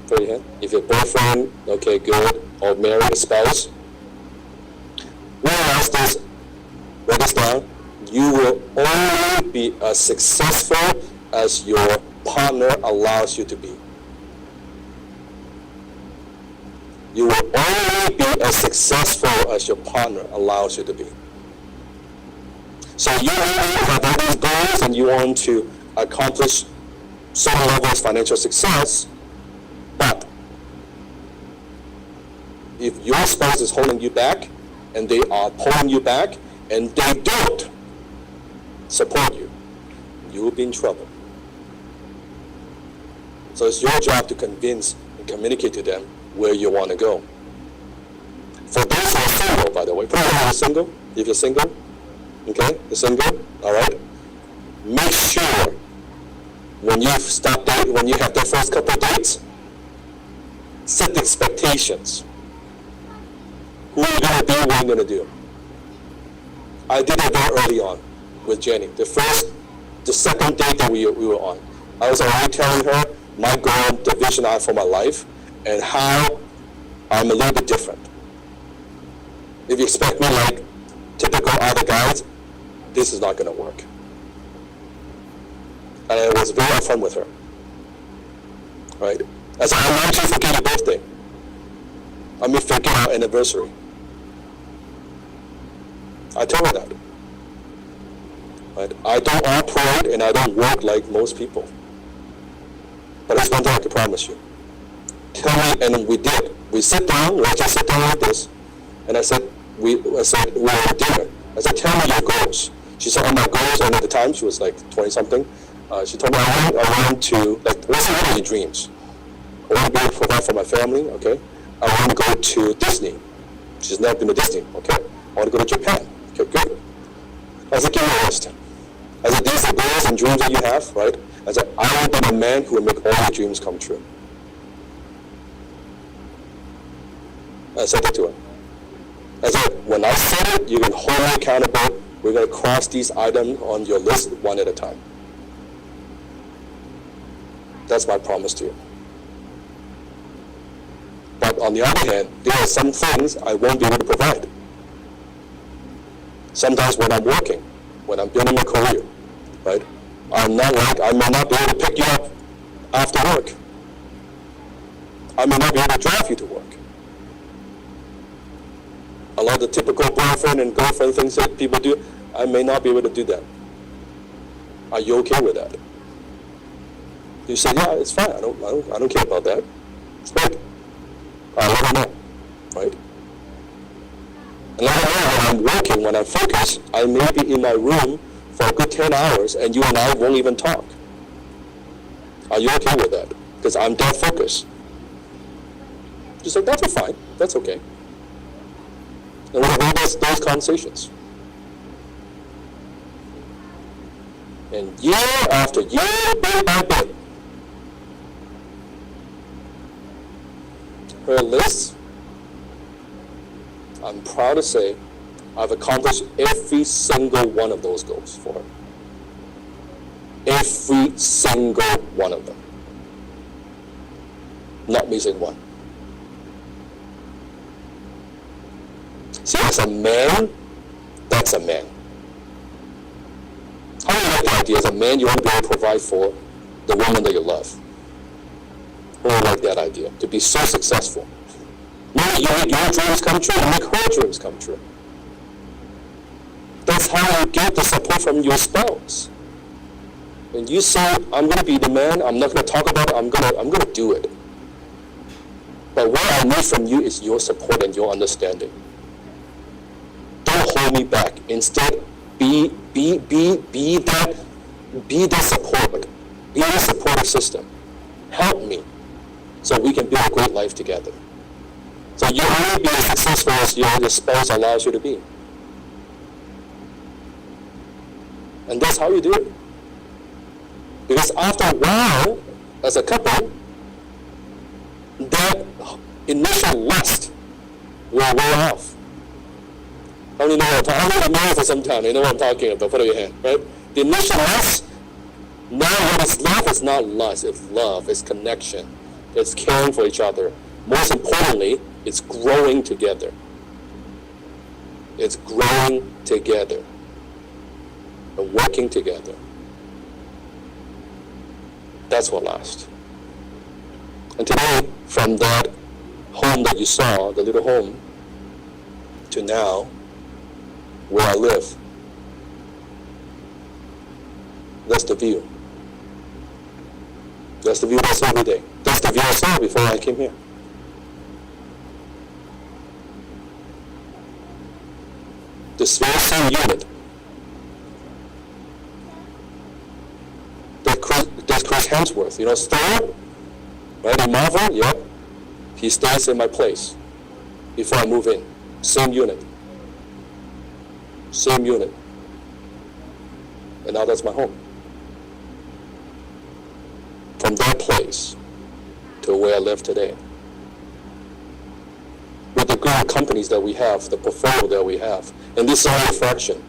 Put your hand. If you're boyfriend, okay, good, or married, a spouse. Realize this, write this down. You will only be as successful as your partner allows you to be. You will only be as successful as your partner allows you to be. So you have all these goals and you want to accomplish certain levels of financial success, but if your spouse is holding you back and they are pulling you back and they don't support you, you will be in trouble. So it's your job to convince and communicate to them where you want to go. For those who are single, by the way, probably you're single, if you're single, okay, you're single, all right, make sure when you start dating, when you have the first couple of dates, set the expectations. Who are you going to be, what are you going to do? I did it very early on with Jenny. The second date that we were on. I was already telling her my goal, the vision I have for my life, and how I'm a little bit different. If you expect me like typical other guys, this is not going to work. And I was very upfront with her. Right? I said, I'm not just forget your birthday. I mean, forget our anniversary. I told her that. Right? I don't operate and I don't work like most people. But there's one thing I can promise you. Tell me, and we did. We sit down, let's just sit down like this. And I said, we were at dinner. I said, tell me your goals. She said, oh, my goals, and at the time she was like 20-something. She told me, I want to, like, what's one of your dreams? I want to be able to provide for my family, okay? I want to go to Disney. She's never been to Disney, okay? I want to go to Japan. Okay, good. I said, give me a list. I said, these are goals and dreams that you have, right? I said, I want to be the man who will make all your dreams come true. I said that to her. I said, when I said it, you can hold me accountable. We're going to cross these items on your list one at a time. That's my promise to you. But on the other hand, there are some things I won't be able to provide. Sometimes when I'm working, when I'm building my career, right? I may not be able to pick you up after work. I may not be able to drive you to work. A lot of the typical boyfriend and girlfriend things that people do, I may not be able to do that. Are you okay with that? You say, yeah, it's fine. I don't care about that. It's great. I let her know, right? And let her know when I'm working, when I'm focused, I may be in my room for a good 10 hours, and you and I won't even talk. Are you okay with that? Because I'm that focused. She's like, that's fine. That's okay. And we have those conversations. And year after year, bit by bit, her list, I'm proud to say, I've accomplished every single one of those goals for her. Every single one of them. Not missing one. See, as a man, that's a man. How do you like the idea? As a man, you want to be able to provide for the woman that you love. Who would like that idea? To be so successful. Not you make your dreams come true, you make her dreams come true. That's how you get the support from your spouse. When you say, I'm going to be the man, I'm not going to talk about it, I'm going to do it. But what I need from you is your support and your understanding. Don't hold me back. Instead, be that support. Be the supportive system. Help me so we can build a great life together. So you only be as successful as your spouse allows you to be. And that's how you do it. Because after a while, as a couple, that initial lust will wear off. How many know what I'm talking about? I'm married for some time. You know what I'm talking about. Put up your hand, right? The initial lust, now what is love is not lust. It's love. It's connection. It's caring for each other. Most importantly, it's growing together. It's growing together. And working together. That's what lasts. And today, from that home that you saw, the little home, to now, where I live, that's the view. That's the view I saw every day. That's the view I saw before I came here. This very same unit that's Chris Hemsworth, you know, Thor, right, in Marvel, yep. He stays in my place before I move in. Same unit. Same unit. And now that's my home. From that place to where I live today. With the great companies that we have, the portfolio that we have, and this is only a fraction.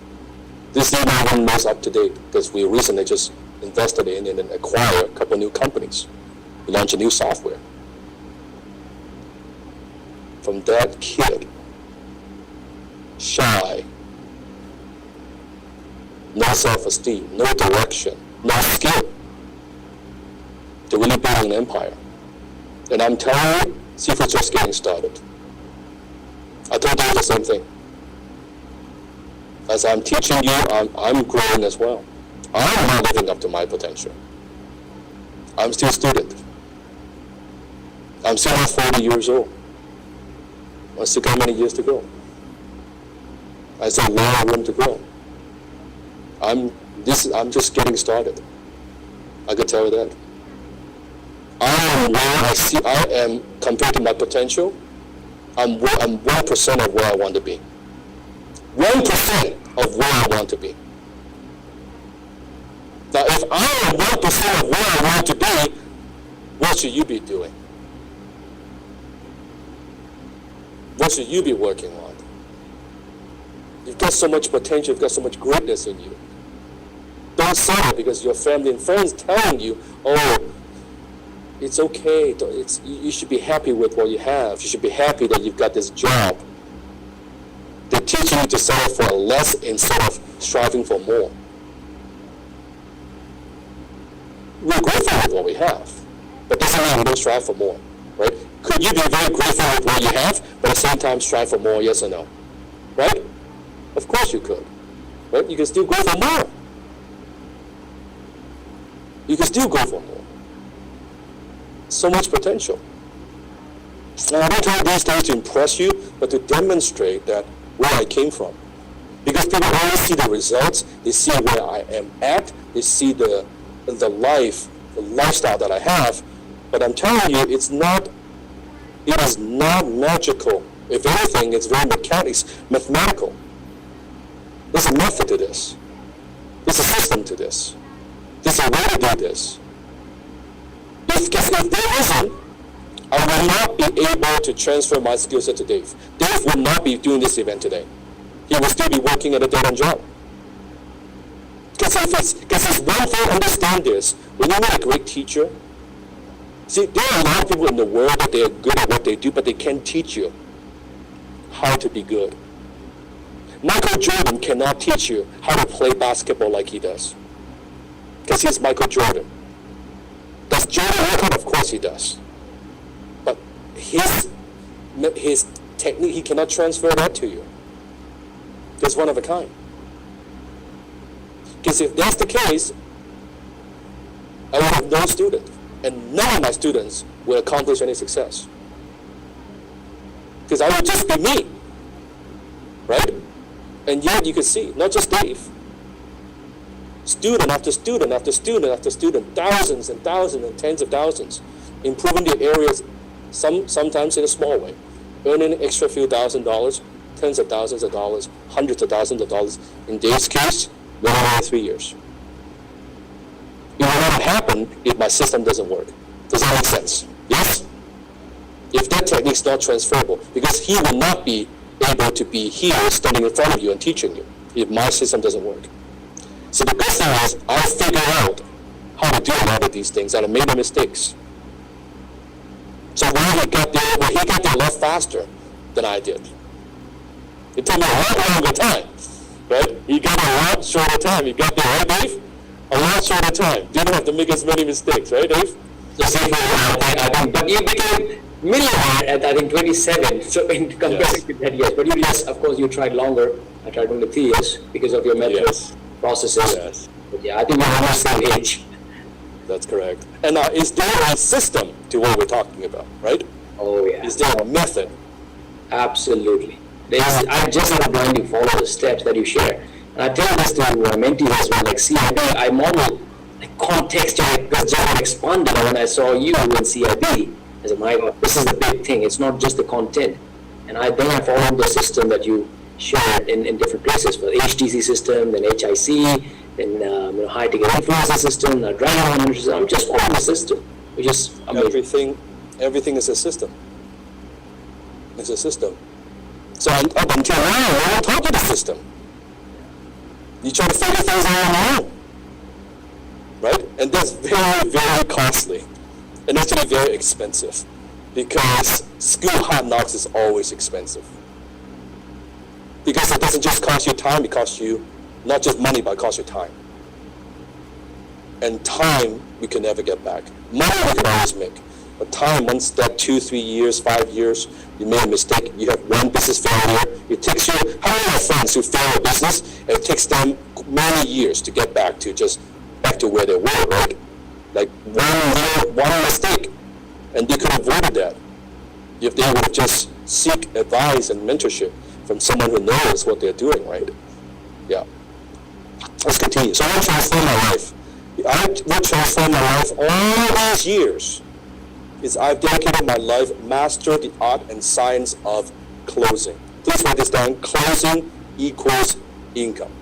This is not even most up to date because we recently just invested in and then acquire a couple new companies, launch a new software. From that kid, shy, no self-esteem, no direction, no skill, to really building an empire. And I'm telling you, Seafood's just getting started. I told you the same thing. As I'm teaching you, I'm growing as well. I'm not living up to my potential. I'm still a student. I'm still not 40 years old. I still got many years to go. I still have a lot of room to grow. I'm just getting started. I can tell you that. I am where I am compared to my potential. I'm 1% of where I want to be. 1% of where I want to be. Now, if I am 1% of where I want to be, what should you be doing? What should you be working on? You've got so much potential, you've got so much greatness in you. Don't settle because your family and friends telling you, oh, it's okay, you should be happy with what you have. You should be happy that you've got this job. They're teaching you to settle for less instead of striving for more. We're grateful with what we have, but doesn't mean we don't strive for more, right? Could you be very grateful with what you have, but at the same time strive for more, yes or no? Right? Of course you could. Right? You can still go for more. You can still go for more. So much potential. And I don't tell these things to impress you, but to demonstrate that where I came from. Because people only see the results, they see where I am at, they see the lifestyle that I have, but I'm telling you, it is not magical. If anything, it's very mathematical. There's a method to this. There's a system to this. There's a way to do this. Because if there isn't, I will not be able to transfer my skill set to Dave. Dave will not be doing this event today. He will still be working at a dead-end job. Because it's one thing, understand this. When you want a great teacher, see, there are a lot of people in the world that they are good at what they do, but they can't teach you how to be good. Michael Jordan cannot teach you how to play basketball like he does. Because he's Michael Jordan. Does Jordan work out? Of course he does. But his technique, he cannot transfer that to you. He's one of a kind. Because if that's the case, I will have no student. And none of my students will accomplish any success. Because I will just be me. Right? And yet you can see, not just Dave, student after student after student after student, thousands and thousands and tens of thousands, improving their areas, sometimes in a small way, earning an extra few $1,000s, tens of thousands of dollars, hundreds of thousands of dollars. In Dave's case, within 3 years. It will not happen if my system doesn't work. Does that make sense? Yes? If that technique is not transferable, because he will not be able to be here standing in front of you and teaching you if my system doesn't work. So the best thing is I figured out how to do a lot of these things and I made the mistakes. So when he got there a lot faster than I did. It took me a lot longer time, right? He got a lot shorter time. He got there, right, Dave? A lot shorter time. Didn't have to make as many mistakes, right, Dave? Just I think, but you became millionaire at I think 27. So in comparison to that, yes. But you yes, of course, you tried longer. I tried only 3 years because of your methods, processes. Yes. But yeah, I think we're almost the same age. That's correct. And is there a system to what we're talking about, right? Oh yeah. Is there a method? Absolutely. I just have to blindly follow the steps that you share. And I tell this to mentees as well, like CIB, I model like context, because John expanded when I saw you in CIB. I said, my God, this is the big thing. It's not just the content. And I followed the system that you shared in different places, for the HTC system, then HIC, then high ticket influencer system, Dragon system. I'm just following the system, which is amazing. Everything is a system. It's a system. So up until now, we're on top of the system. You try to figure things out on your own, right? And that's very, very costly, and actually very expensive, because school hard knocks is always expensive. Because it doesn't just cost you time, it costs you not just money, but it costs you time. And time we can never get back. Money we can always make. But time, once that 2, 3 years, 5 years, you made a mistake, you have one business failure, it takes you, how many of my friends who fail a business, and it takes them many years to get back to where they were, right? Like one mistake, and they could have avoided that if they would just seek advice and mentorship from someone who knows what they're doing, right? Yeah. Let's continue. So I want to transform my life. What transformed my life all these years is I've dedicated my life master the art and science of closing. Please write this down. Closing equals income.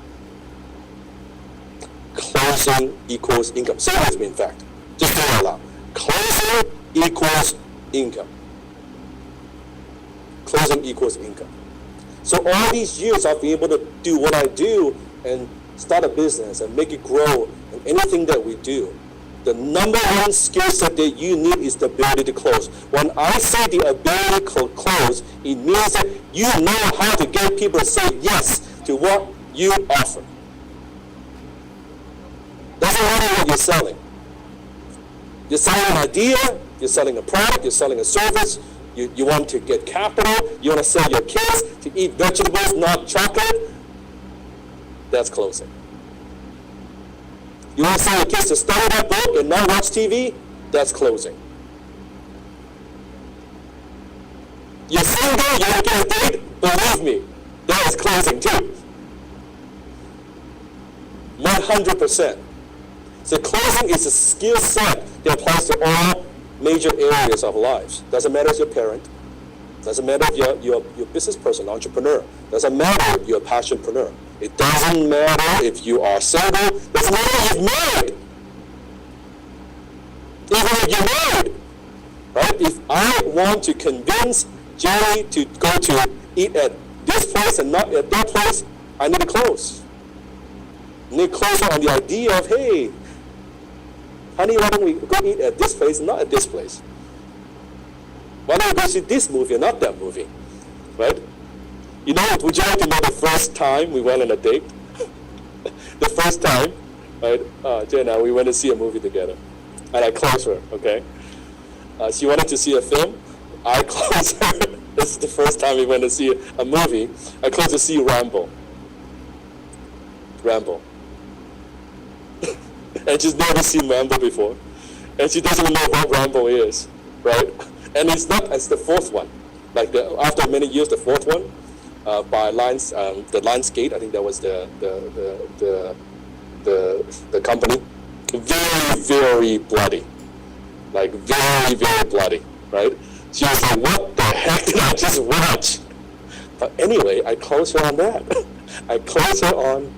Closing equals income. Say it with me, in fact. Just say it out loud. Closing equals income. Closing equals income. So all these years I've been able to do what I do and start a business and make it grow in anything that we do. The number one skill set that you need is the ability to close. When I say the ability to close, it means that you know how to get people to say yes to what you offer. Doesn't matter what you're selling. You're selling an idea, you're selling a product, you're selling a service, you want to get capital, you want to sell your kids to eat vegetables, not chocolate. That's closing. You want to sell your kids to study that book and not watch TV? That's closing. You're single, you want to get a date? Believe me, that is closing too. 100%. So closing is a skill set that applies to all major areas of lives. Doesn't matter if you're a parent. Doesn't matter if you're a business person, entrepreneur. Doesn't matter if you're a passionpreneur. It doesn't matter if you are single. Doesn't matter if you're married. Even if you're married, right? If I want to convince Jerry to go to eat at this place and not at that place, I need to close. I need to close on the idea of, hey, honey, why don't we go eat at this place and not at this place? Why don't we go see this movie and not that movie? Right? You know, would you like to know the first time we went on a date? The first time, right? Jay and I, we went to see a movie together. And I closed her, okay? She wanted to see a film. I closed her. This is the first time we went to see a movie. I closed to see Rambo. And she's never seen Rambo before. And she doesn't know what Rambo is, right? And it's the fourth one. Like after many years, the fourth one, by the Lionsgate, I think that was the company. Very, very bloody. Like very, very bloody, right? She was like, what the heck did I just watch? But anyway, I closed her on that. I closed her on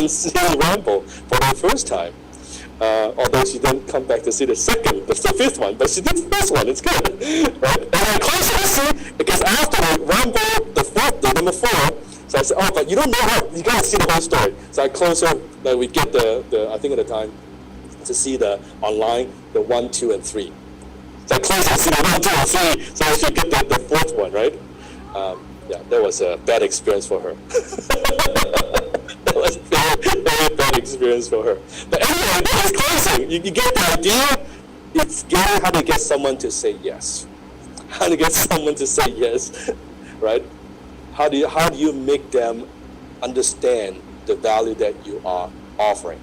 seeing Rambo for the first time. Although she didn't come back to see the fifth one, but she did the first one. It's good, right? And I closed her to see, because after Rambo, the number 4, so I said, oh, but you don't know how, you gotta see the whole story. So I closed her, like we get the I think at the time, to see the online, the 1, 2, and 3. So I closed her to see the 1, 2, and 3, so I should get the fourth one, right? Yeah, that was a bad experience for her. That was a very, very bad experience for her. But anyway, that is closing. You get the idea? It's getting how to get someone to say yes. How to get someone to say yes, right? How do you make them understand the value that you are offering?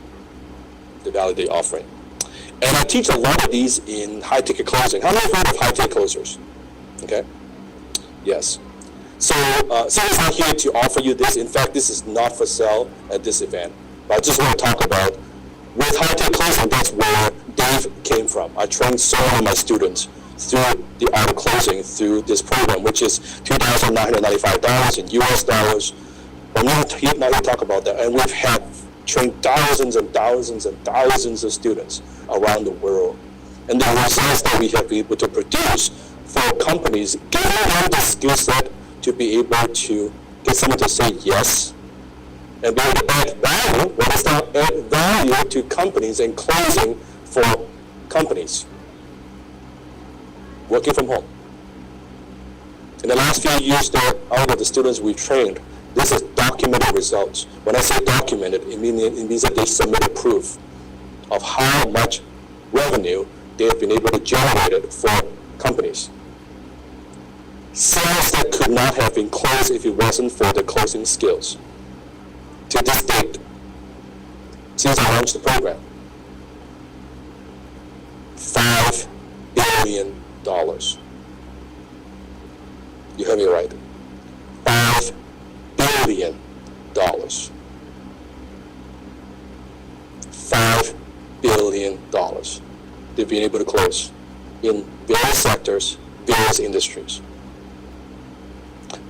The value they're offering. And I teach a lot of these in high-ticket closing. How many have heard of high-ticket closers? Okay? Yes. So, Sarah's not here to offer you this. In fact, this is not for sale at this event. But I just want to talk about, with high-ticket closing, that's where Dave came from. I trained so many of my students through the art of closing through this program, which is $2,995 in US dollars. I'm not here to talk about that. And we've had trained thousands and thousands and thousands of students around the world. And the results that we have been able to produce for companies, giving them the skill set to be able to get someone to say yes And being able to add value, what is now add value to companies and closing for companies. Working from home. In the last few years, out of the students we trained, this is documented results. When I say documented, it means that they submitted proof of how much revenue they have been able to generate for companies. Sales that could not have been closed if it wasn't for the closing skills. To this date, since I launched the program, $5 billion. You heard me right. $5 billion. $5 billion they've been able to close in various sectors, various industries.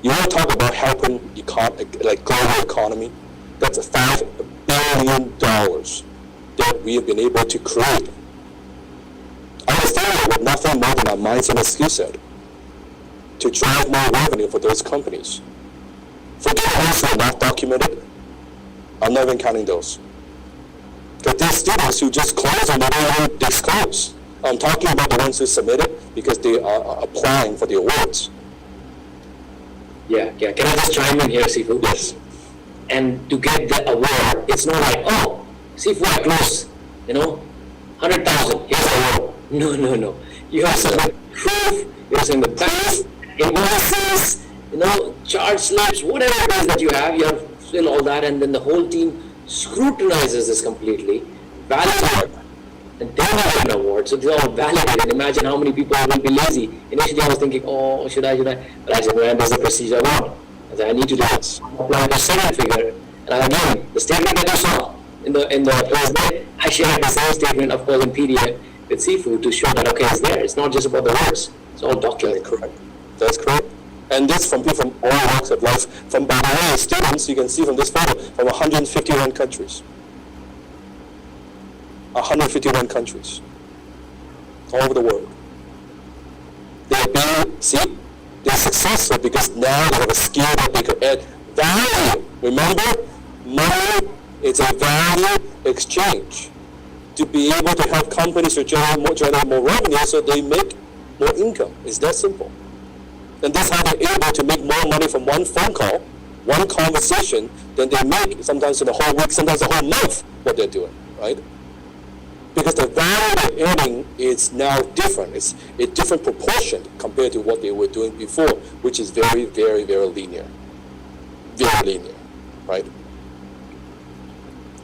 You want to talk about helping global economy? That's $5 billion that we have been able to create. Understand with nothing more than our mindset and skill set to drive more revenue for those companies. Forget those who are not documented. I'm not even counting those. Because there's students who just close and they don't even disclose. I'm talking about the ones who submitted because they are applying for the awards. Yeah. Can I just chime in here, Sifu? Yes. And to get the award, it's not like, oh, Sifu, I closed, 100,000, here's the award. No. You have some proof, you have some proof, invoices, chart slips, whatever it is that you have fill all that, and then the whole team scrutinizes this completely, validates it, and then you get an award. So these are all validated. Imagine how many people will be lazy. Initially I was thinking, oh, should I? But I said, man, there's a procedure around. I said, I need to do this. Apply the second figure. And again, the statement that you saw in the presentation, I shared the same statement, of course, in PDF with Sifu to show that, okay, it's there. It's not just about the words. It's all documented. That's correct. And this from people from all walks of life. From, by the way, students, you can see from this photo, from 151 countries. 151 countries. All over the world. They're successful because now they have a skill that they could add value. Remember, money is a value exchange. To be able to help companies to generate more revenue so they make more income. It's that simple. And that's how they're able to make more money from one phone call, one conversation, than they make sometimes in a whole week, sometimes a whole month, what they're doing, right? Because the value they're adding is now different. It's a different proportion compared to what they were doing before, which is very, very, very linear. Very linear, right?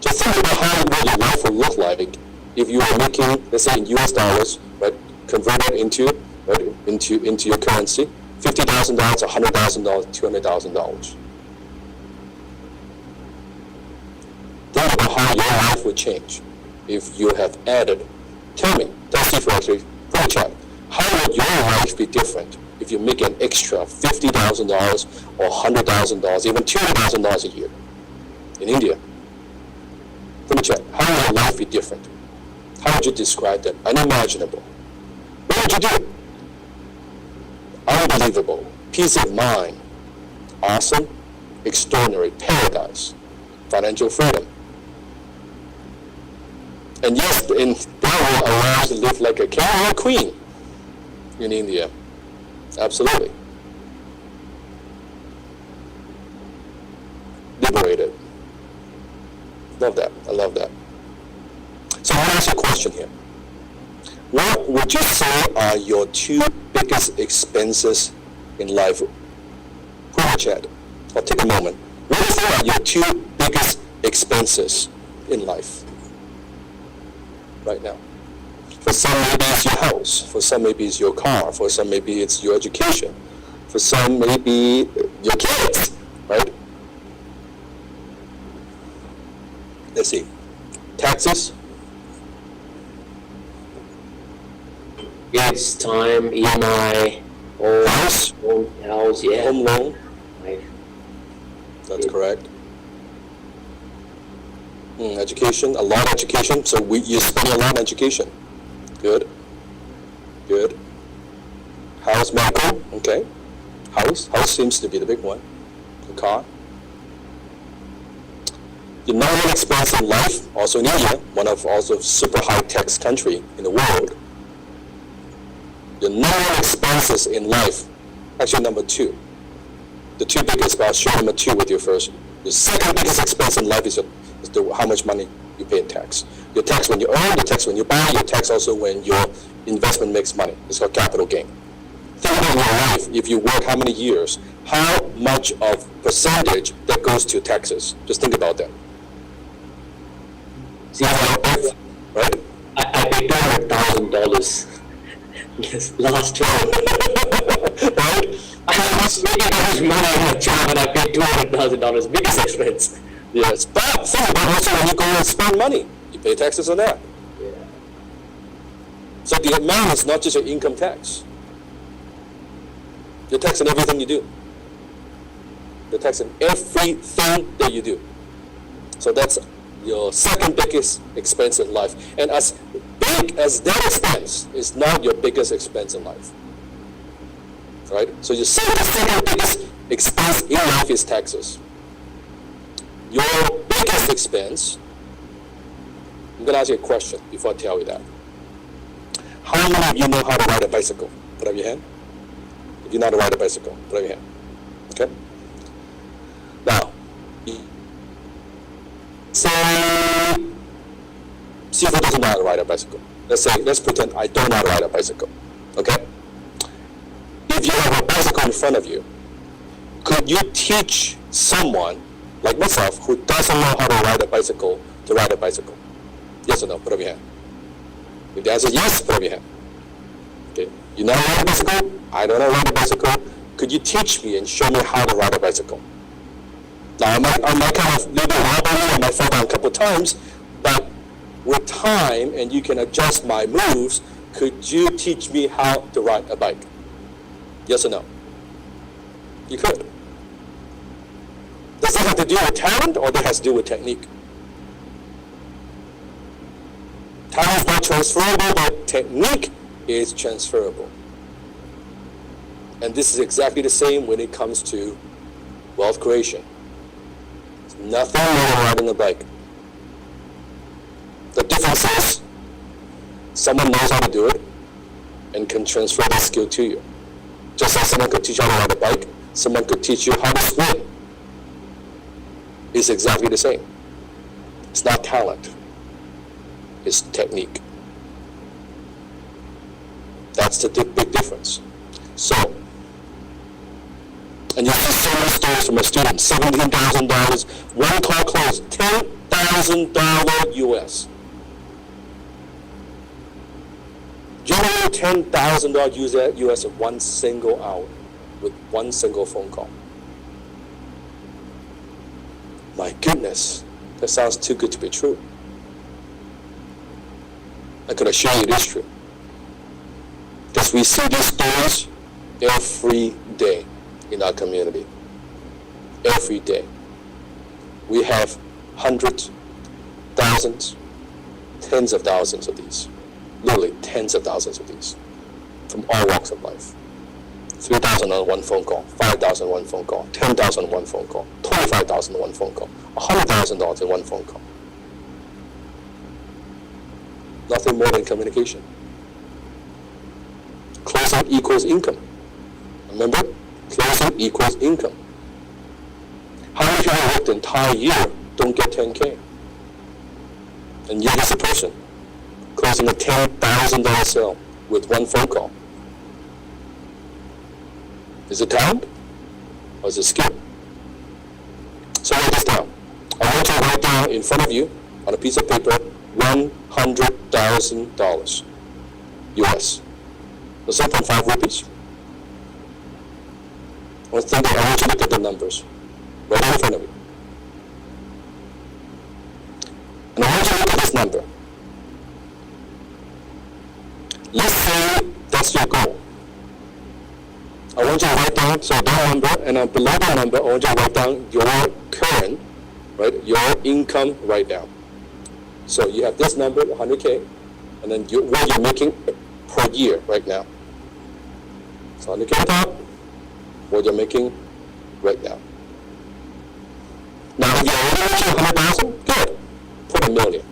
Just think about what your life will look like if you are making, let's say in US dollars, right, converted into your currency, $50,000, $100,000, $200,000. Think about how your life would change if you have added. Tell me, that's it for actually, for a child. How would your life be different if you make an extra $50,000 or $100,000, even $200,000 a year in India? Let me check. How would your life be different? How would you describe that? Unimaginable. What would you do? Unbelievable. Peace of mind. Awesome. Extraordinary. Paradise. Financial freedom. And yes, that will allow us to live like a king or a queen in India. Absolutely. Liberated. Love that. I love that. So I want to ask you a question here. What would you say are your two biggest expenses in life? Put in the chat. Or take a moment. What do you say are your two biggest expenses in life right now? For some, maybe it's your house. For some, maybe it's your car. For some, maybe it's your education. For some, maybe your kids, right? Let's see. Taxes. Kids, time, EMI, House. house, yeah. Home loan. Right. That's correct. Education, a lot of education. So you spend a lot on education. Good. Good. House, medical. Okay. House seems to be the big one. The car. The number one expense in life, also in India, one of also super high tax country in the world, the number one expenses in life, actually number two. The two biggest, but I'll share number two with you first. The second biggest expense in life is how much money you pay in tax. Your tax when you earn, your tax when you buy, your tax also when your investment makes money. It's called capital gain. Think about your life, if you work how many years, how much of percentage that goes to taxes. Just think about that. See, Right? I paid $200,000 this last term. Right? I was making that much money in a job and I paid $200,000, biggest expense. Yes, but think about also when you go and spend money, you pay taxes on that. Yeah. So the amount is not just your income tax. Your tax on everything you do. Your tax on everything that you do. So that's your second biggest expense in life. And as big as that expense is not your biggest expense in life. Right? So your second biggest expense in life is taxes. Your biggest expense, I'm going to ask you a question before I tell you that. How many of you know how to ride a bicycle? Put up your hand. If you know how to ride a bicycle, put up your hand. Okay? Now, say who doesn't know how to ride a bicycle. Let's pretend I don't know how to ride a bicycle. Okay? If you have a bicycle in front of you, could you teach someone like myself who doesn't know how to ride a bicycle to ride a bicycle? Yes or no? Put up your hand. If the answer is yes, put up your hand. Okay. You know how to ride a bicycle? I don't know how to ride a bicycle. Could you teach me and show me how to ride a bicycle? Now, I might kind of little bit wobbly, I might fall down a couple of times, but with time and you can adjust my moves, could you teach me how to ride a bike? Yes or no? You could. Does that have to do with talent or that has to do with technique? Talent is not transferable, but technique is transferable. And this is exactly the same when it comes to wealth creation. It's nothing more than riding a bike. The difference is someone knows how to do it and can transfer that skill to you. Just as someone could teach you how to ride a bike, someone could teach you how to swim. It's exactly the same. It's not talent. It's technique. That's the big difference. So, and you see so many stories from a student, $17,000, one car closed, $10,000 US. Generate $10,000 US in 1 single hour with 1 single phone call. My goodness, that sounds too good to be true. I could assure you it is true. Because we see these stories every day in our community. Every day. We have hundreds, thousands, tens of thousands of these. Literally tens of thousands of these. From all walks of life. 3,000 on one phone call, 5,000 on one phone call, 10,000 on one phone call, 25,000 on one phone call, $100,000 in one phone call. Nothing more than communication. Closeout equals income. Remember? Closeout equals income. How many people work the entire year don't get 10K? And yet as a person closing a $10,000 sale with one phone call. Is it talent or is it skill? So write this down. I want you to write down in front of you on a piece of paper $100,000 US. That's 7.5 rupees. I want you to look at the numbers right in front of you. And I want you to look at this number. Let's say that's your goal. I want you to write down that number, and below that number, I want you to write down your current, right, your income right now. So you have this number, 100K, and then what you're making per year right now. So 100K on top, what you're making right now. Now, if you're already making 100,000, good. Put $1 million.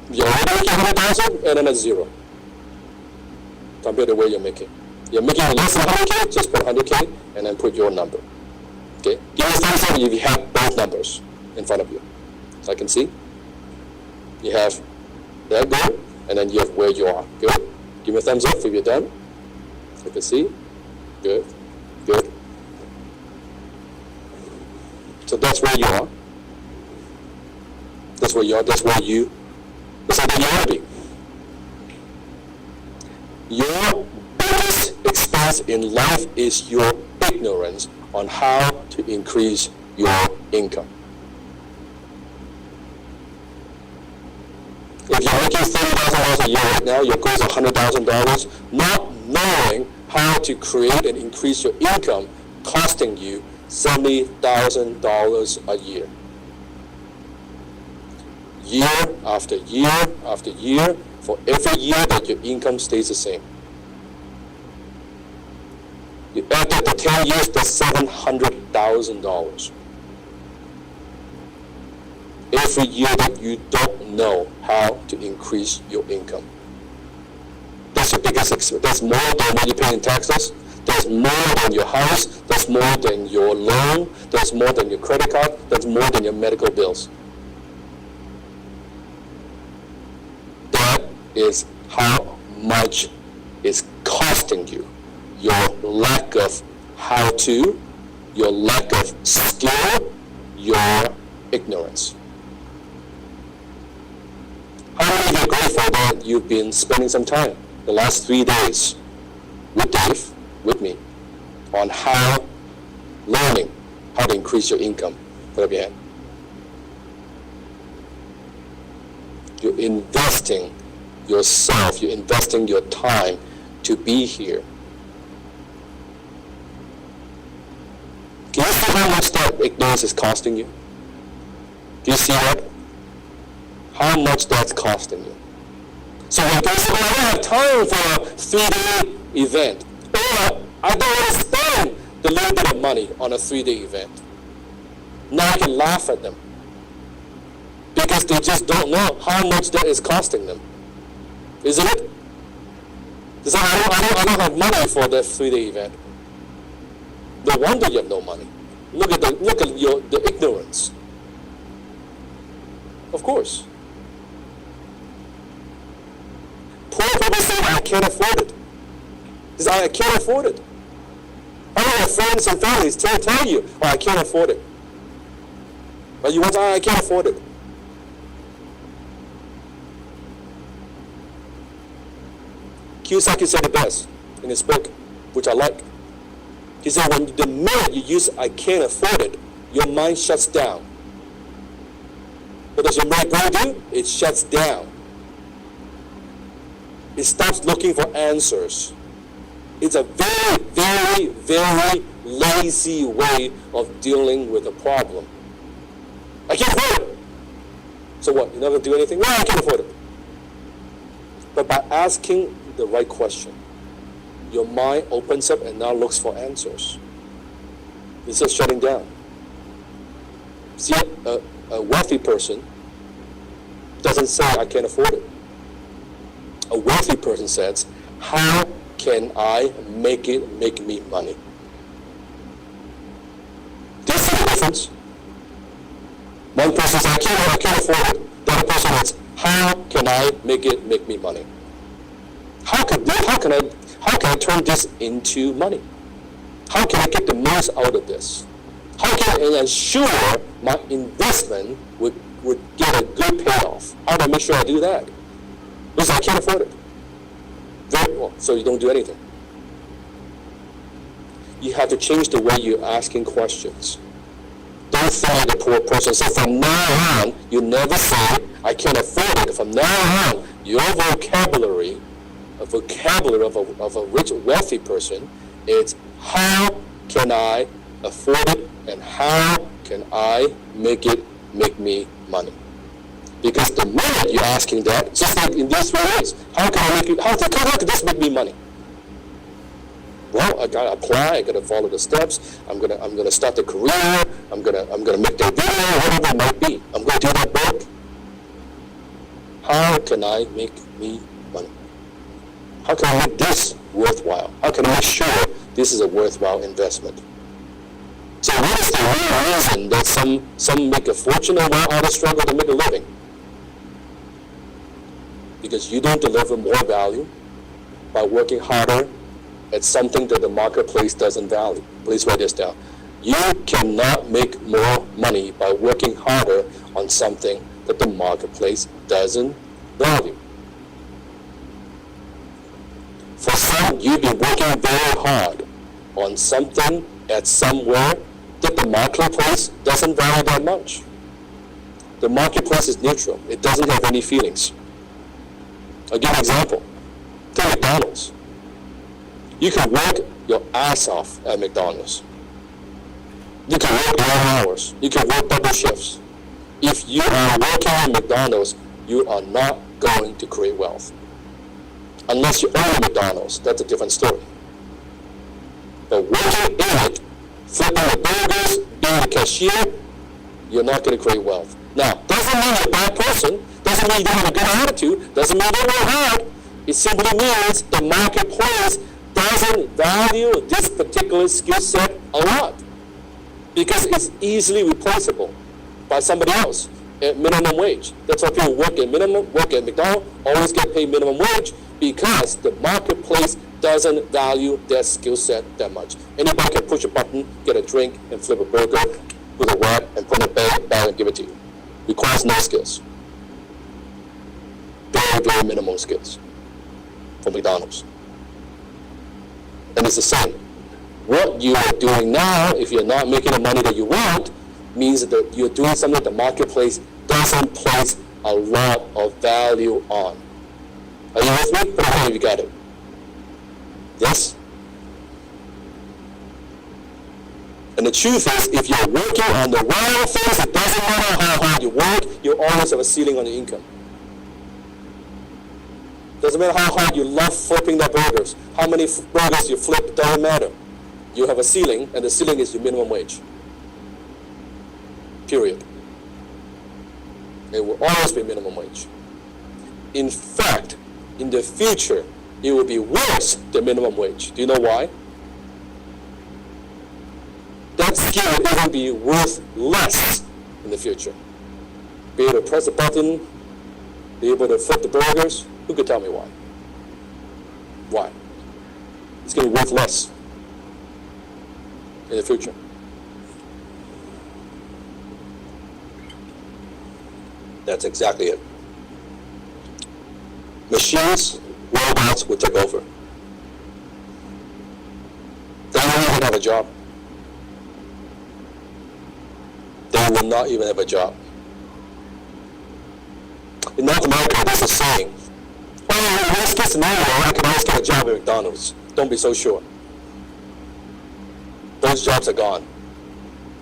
If you're already making 100,000, and then that's zero. Compared to where you're making. You're making less than 100K, just put 100K, and then put your number. Okay? Give me a thumbs up if you have both numbers in front of you. So I can see. You have that goal, and then you have where you are. Good. Give me a thumbs up if you're done. I can see. Good. Good. So that's where you are. That's where you are. That's where you want to be. Your biggest expense in life is your ignorance on how to increase your income. If you're making $30,000 a year right now, your goal is $100,000, not knowing how to create and increase your income, costing you $70,000 a year. Year after year after year, for every year that your income stays the same. You add up the 10 years, that's $700,000. Every year that you don't know how to increase your income. That's your biggest expense. That's more than what you pay in taxes. That's more than your house. That's more than your loan. That's more than your credit card. That's more than your medical bills. That is how much is costing you. Your lack of how to, your lack of skill, your ignorance. How many of you are grateful that you've been spending some time the last 3 days with Dave, with me, on learning how to increase your income? Put up your hand. You're investing yourself, you're investing your time to be here. Can you see how much that ignorance is costing you? Do you see that? How much that's costing you? So when people say, I don't have time for a 3-day event, or I don't want to spend the little bit of money on a 3-day event. Now I can laugh at them because they just don't know how much that is costing them. Isn't it? They say, I don't have money for that 3-day event. No wonder you have no money. Look at the ignorance. Of course. Poor people say, I can't afford it. They say, I can't afford it. I have friends and families tell you, I can't afford it. But you want to say, I can't afford it. Kiyosaki said it best in his book, which I like. He said, when the minute you use I can't afford it, your mind shuts down. What does your brain do? It shuts down. It stops looking for answers. It's a very, very, very lazy way of dealing with a problem. I can't afford it. So what? You never do anything? No, I can't afford it. But by asking the right question, your mind opens up and now looks for answers. Instead of shutting down. See, a wealthy person doesn't say, I can't afford it. A wealthy person says, how can I make me money? Do you see the difference? One person says, I can't afford it. The other person says, how can I make me money? How can I turn this into money? How can I get the most out of this? How can I ensure my investment would get a good payoff? How do I make sure I do that? Because I can't afford it. Very well, so you don't do anything. You have to change the way you're asking questions. Don't find the poor person. So from now on, you never say, I can't afford it. From now on, your vocabulary of a rich, wealthy person is, how can I afford it and how can I make me money? Because the minute you're asking that, just like in these 3 ways, how can this make me money? Well, I gotta apply. I gotta follow the steps. I'm gonna start the career. I'm gonna make the video, whatever it might be. I'm gonna do that work. How can I make me money? How can I make this worthwhile? How can I make sure this is a worthwhile investment? So what is the real reason that some make a fortune and while others struggle to make a living? Because you don't deliver more value by working harder at something that the marketplace doesn't value. Please write this down. You cannot make more money by working harder on something that the marketplace doesn't value. For some, you've been working very hard on something at somewhere that the marketplace doesn't value that much. The marketplace is neutral. It doesn't have any feelings. I'll give you an example. Take McDonald's. You can work your ass off at McDonald's. You can work long hours. You can work double shifts. If you are working at McDonald's, you are not going to create wealth. Unless you own McDonald's, that's a different story. But working in it, flipping the burgers, being a cashier, you're not going to create wealth. Now, doesn't mean you're a bad person, doesn't mean you don't have a good attitude, doesn't mean you don't work hard. It simply means the marketplace doesn't value this particular skill set a lot because it's easily replaceable by somebody else at minimum wage. That's why people work at McDonald's, always get paid minimum wage because the marketplace doesn't value their skill set that much. Anybody can push a button, get a drink, and flip a burger with a wrap and put in a bag and give it to you. Requires no skills. Very, very minimal skills for McDonald's. And it's the same. What you are doing now, if you're not making the money that you want, means that you're doing something the marketplace doesn't place a lot of value on. Are you with me? Put a hand if you got it. Yes? And the truth is, if you're working on the wrong things, it doesn't matter how hard you work, you always have a ceiling on your income. Doesn't matter how hard you love flipping the burgers. How many burgers you flip, doesn't matter. You have a ceiling, and the ceiling is your minimum wage. Period. It will always be minimum wage. In fact, in the future, it will be worse than minimum wage. Do you know why? That skill will even be worth less in the future. Be able to press a button, be able to flip the burgers. Who could tell me why? Why? It's going to be worth less in the future. That's exactly it. Machines, robots will take over. They won't even have a job. They will not even have a job. In North America, there's a saying, well, in worst case scenario, I can always get a job at McDonald's. Don't be so sure. Those jobs are gone,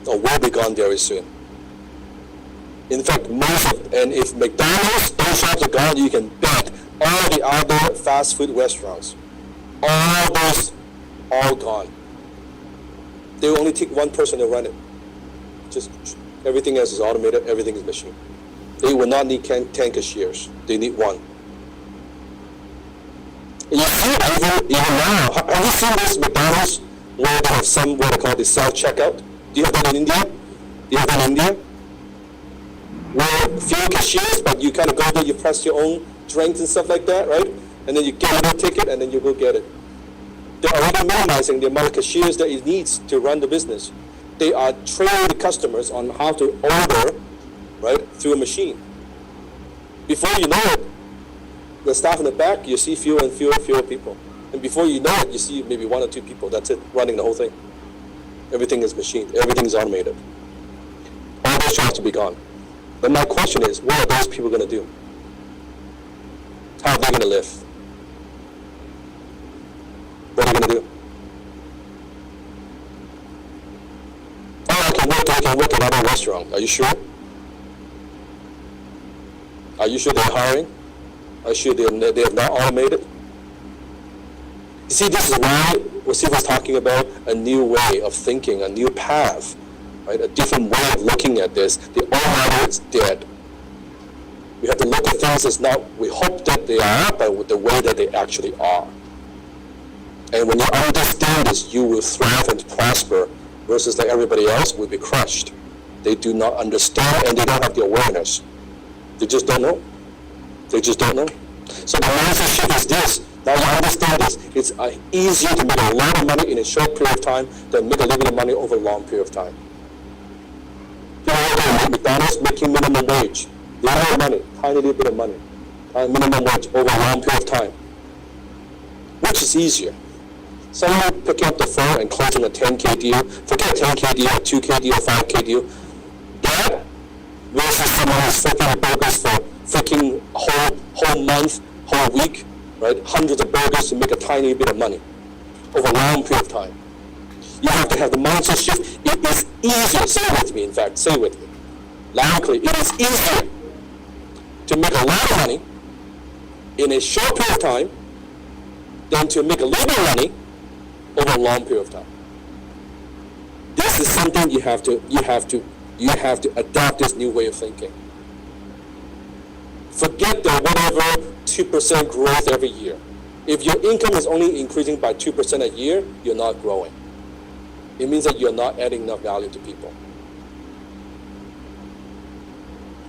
or will be gone very soon. In fact, and if McDonald's, those jobs are gone, you can bet all the other fast food restaurants, all those, all gone. They will only take one person to run it. Just everything else is automated, everything is machine. They will not need 10 cashiers. They need one. And you see even now, have you seen this McDonald's where they have some what they call the self-checkout? Do you have that in India? Do you have that in India? Where few cashiers, but you kind of go there, you press your own drinks and stuff like that, right? And then you get a ticket and then you go get it. They're already minimizing the amount of cashiers that it needs to run the business. They are training the customers on how to order, right, through a machine. Before you know it, the staff in the back, you see fewer and fewer people. And before you know it, you see maybe one or two people, that's it, running the whole thing. Everything is machined, everything is automated. All those jobs will be gone. But my question is, what are those people going to do? How are they going to live? What are they going to do? Oh, I can work at another restaurant. Are you sure? Are you sure they're hiring? Are you sure they have not automated? You see, this is why what Steve was talking about, a new way of thinking, a new path, right? A different way of looking at this. The old model is dead. We have to look at things as not we hope that they are, but with the way that they actually are. And when you understand this, you will thrive and prosper, versus like everybody else will be crushed. They do not understand and they don't have the awareness. They just don't know. They just don't know. So the mindset shift is this. Now you understand this. It's easier to make a lot of money in a short period of time than make a little bit of money over a long period of time. People at McDonald's making minimum wage. They don't have money, tiny little bit of money, minimum wage over a long period of time. Which is easier? Someone picking up the phone and closing a 10K deal, forget a 10K deal, a 2K deal, 5K deal. That versus someone who's flipping burgers for freaking whole month, whole week, right? Hundreds of burgers to make a tiny bit of money over a long period of time. You have to have the mindset shift. It is easier. Say with me, in fact, say with me. Loudly, it is easier to make a lot of money in a short period of time than to make a little bit of money over a long period of time. This is something you have to adopt this new way of thinking. Forget the whatever 2% growth every year. If your income is only increasing by 2% a year, you're not growing. It means that you're not adding enough value to people.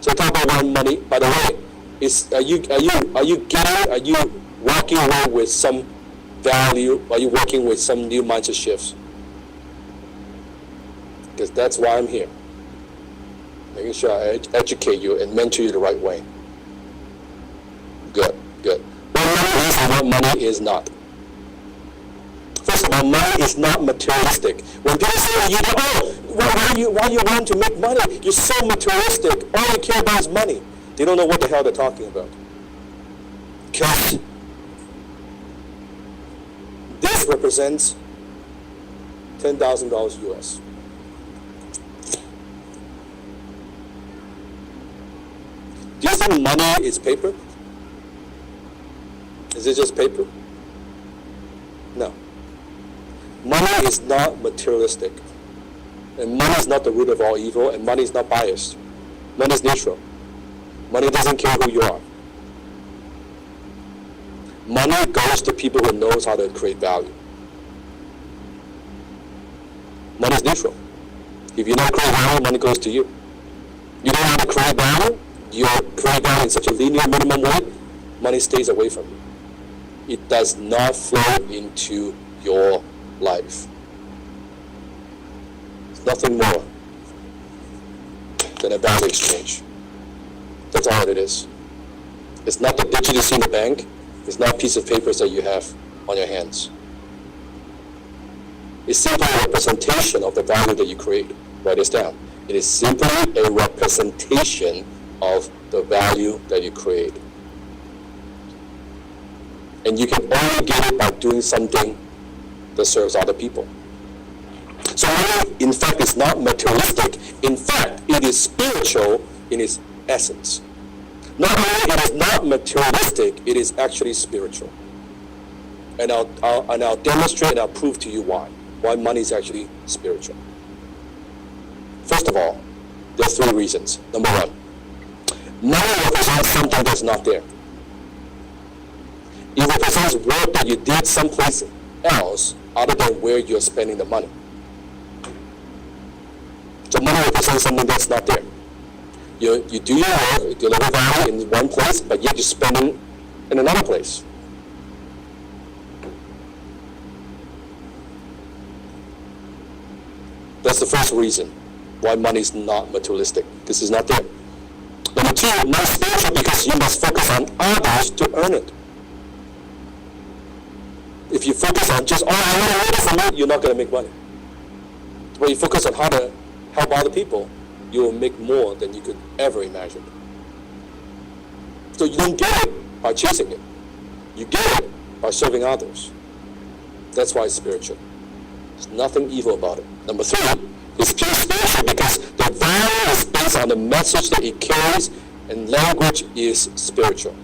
So talk about money. By the way, are you walking away with some value? Are you working with some new mindset shifts? Because that's why I'm here. Making sure I educate you and mentor you the right way. Good. What money is and what money is not. First of all, money is not materialistic. When people say, why you want to make money? You're so materialistic. All you care about is money. They don't know what the hell they're talking about. Because this represents $10,000 US. Do you think money is paper? Is it just paper? No. Money is not materialistic. And money is not the root of all evil, and money is not biased. Money is neutral. Money doesn't care who you are. Money goes to people who knows how to create value. Money is neutral. If you don't create value, money goes to you. You don't know how to create value, you create value in such a linear minimum way, money stays away from you. It does not flow into your life. It's nothing more than a value exchange. That's all it is. It's not the digit you see in the bank. It's not a piece of paper that you have on your hands. It's simply a representation of the value that you create. Write this down. It is simply a representation of the value that you create. And you can only get it by doing something that serves other people. So money, in fact, is not materialistic. In fact, it is spiritual in its essence. Not only it is not materialistic, it is actually spiritual. And I'll demonstrate and I'll prove to you why money is actually spiritual. First of all, there are three reasons. Number one, money represents something that's not there. It represents work that you did someplace else other than where you're spending the money. So money represents something that's not there. You do your work, you deliver value in one place, but yet you're spending in another place. That's the first reason why money is not materialistic. This is not there. Number two, not spiritual because you must focus on others to earn it. If you focus on just, I want to earn it from you, you're not going to make money. When you focus on how to help other people, you will make more than you could ever imagine. So you don't get it by chasing it. You get it by serving others. That's why it's spiritual. There's nothing evil about it. Number three, it's pure spiritual because the value is based on the message that it carries, and language is spiritual.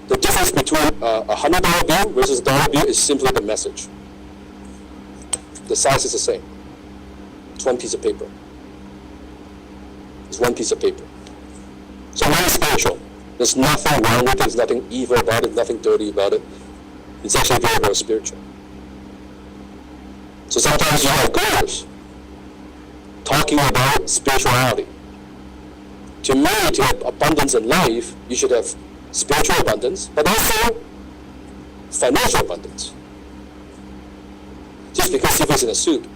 The difference between a $100 bill versus a dollar bill is simply the message. The size is the same. It's one piece of paper. It's one piece of paper. So money is spiritual. There's nothing wrong with it. There's nothing evil about it. Nothing dirty about it. It's actually very, very spiritual. So sometimes you have gurus talking about spirituality. To me, to have abundance in life, you should have spiritual abundance, but also financial abundance. Just because Sifu's in a suit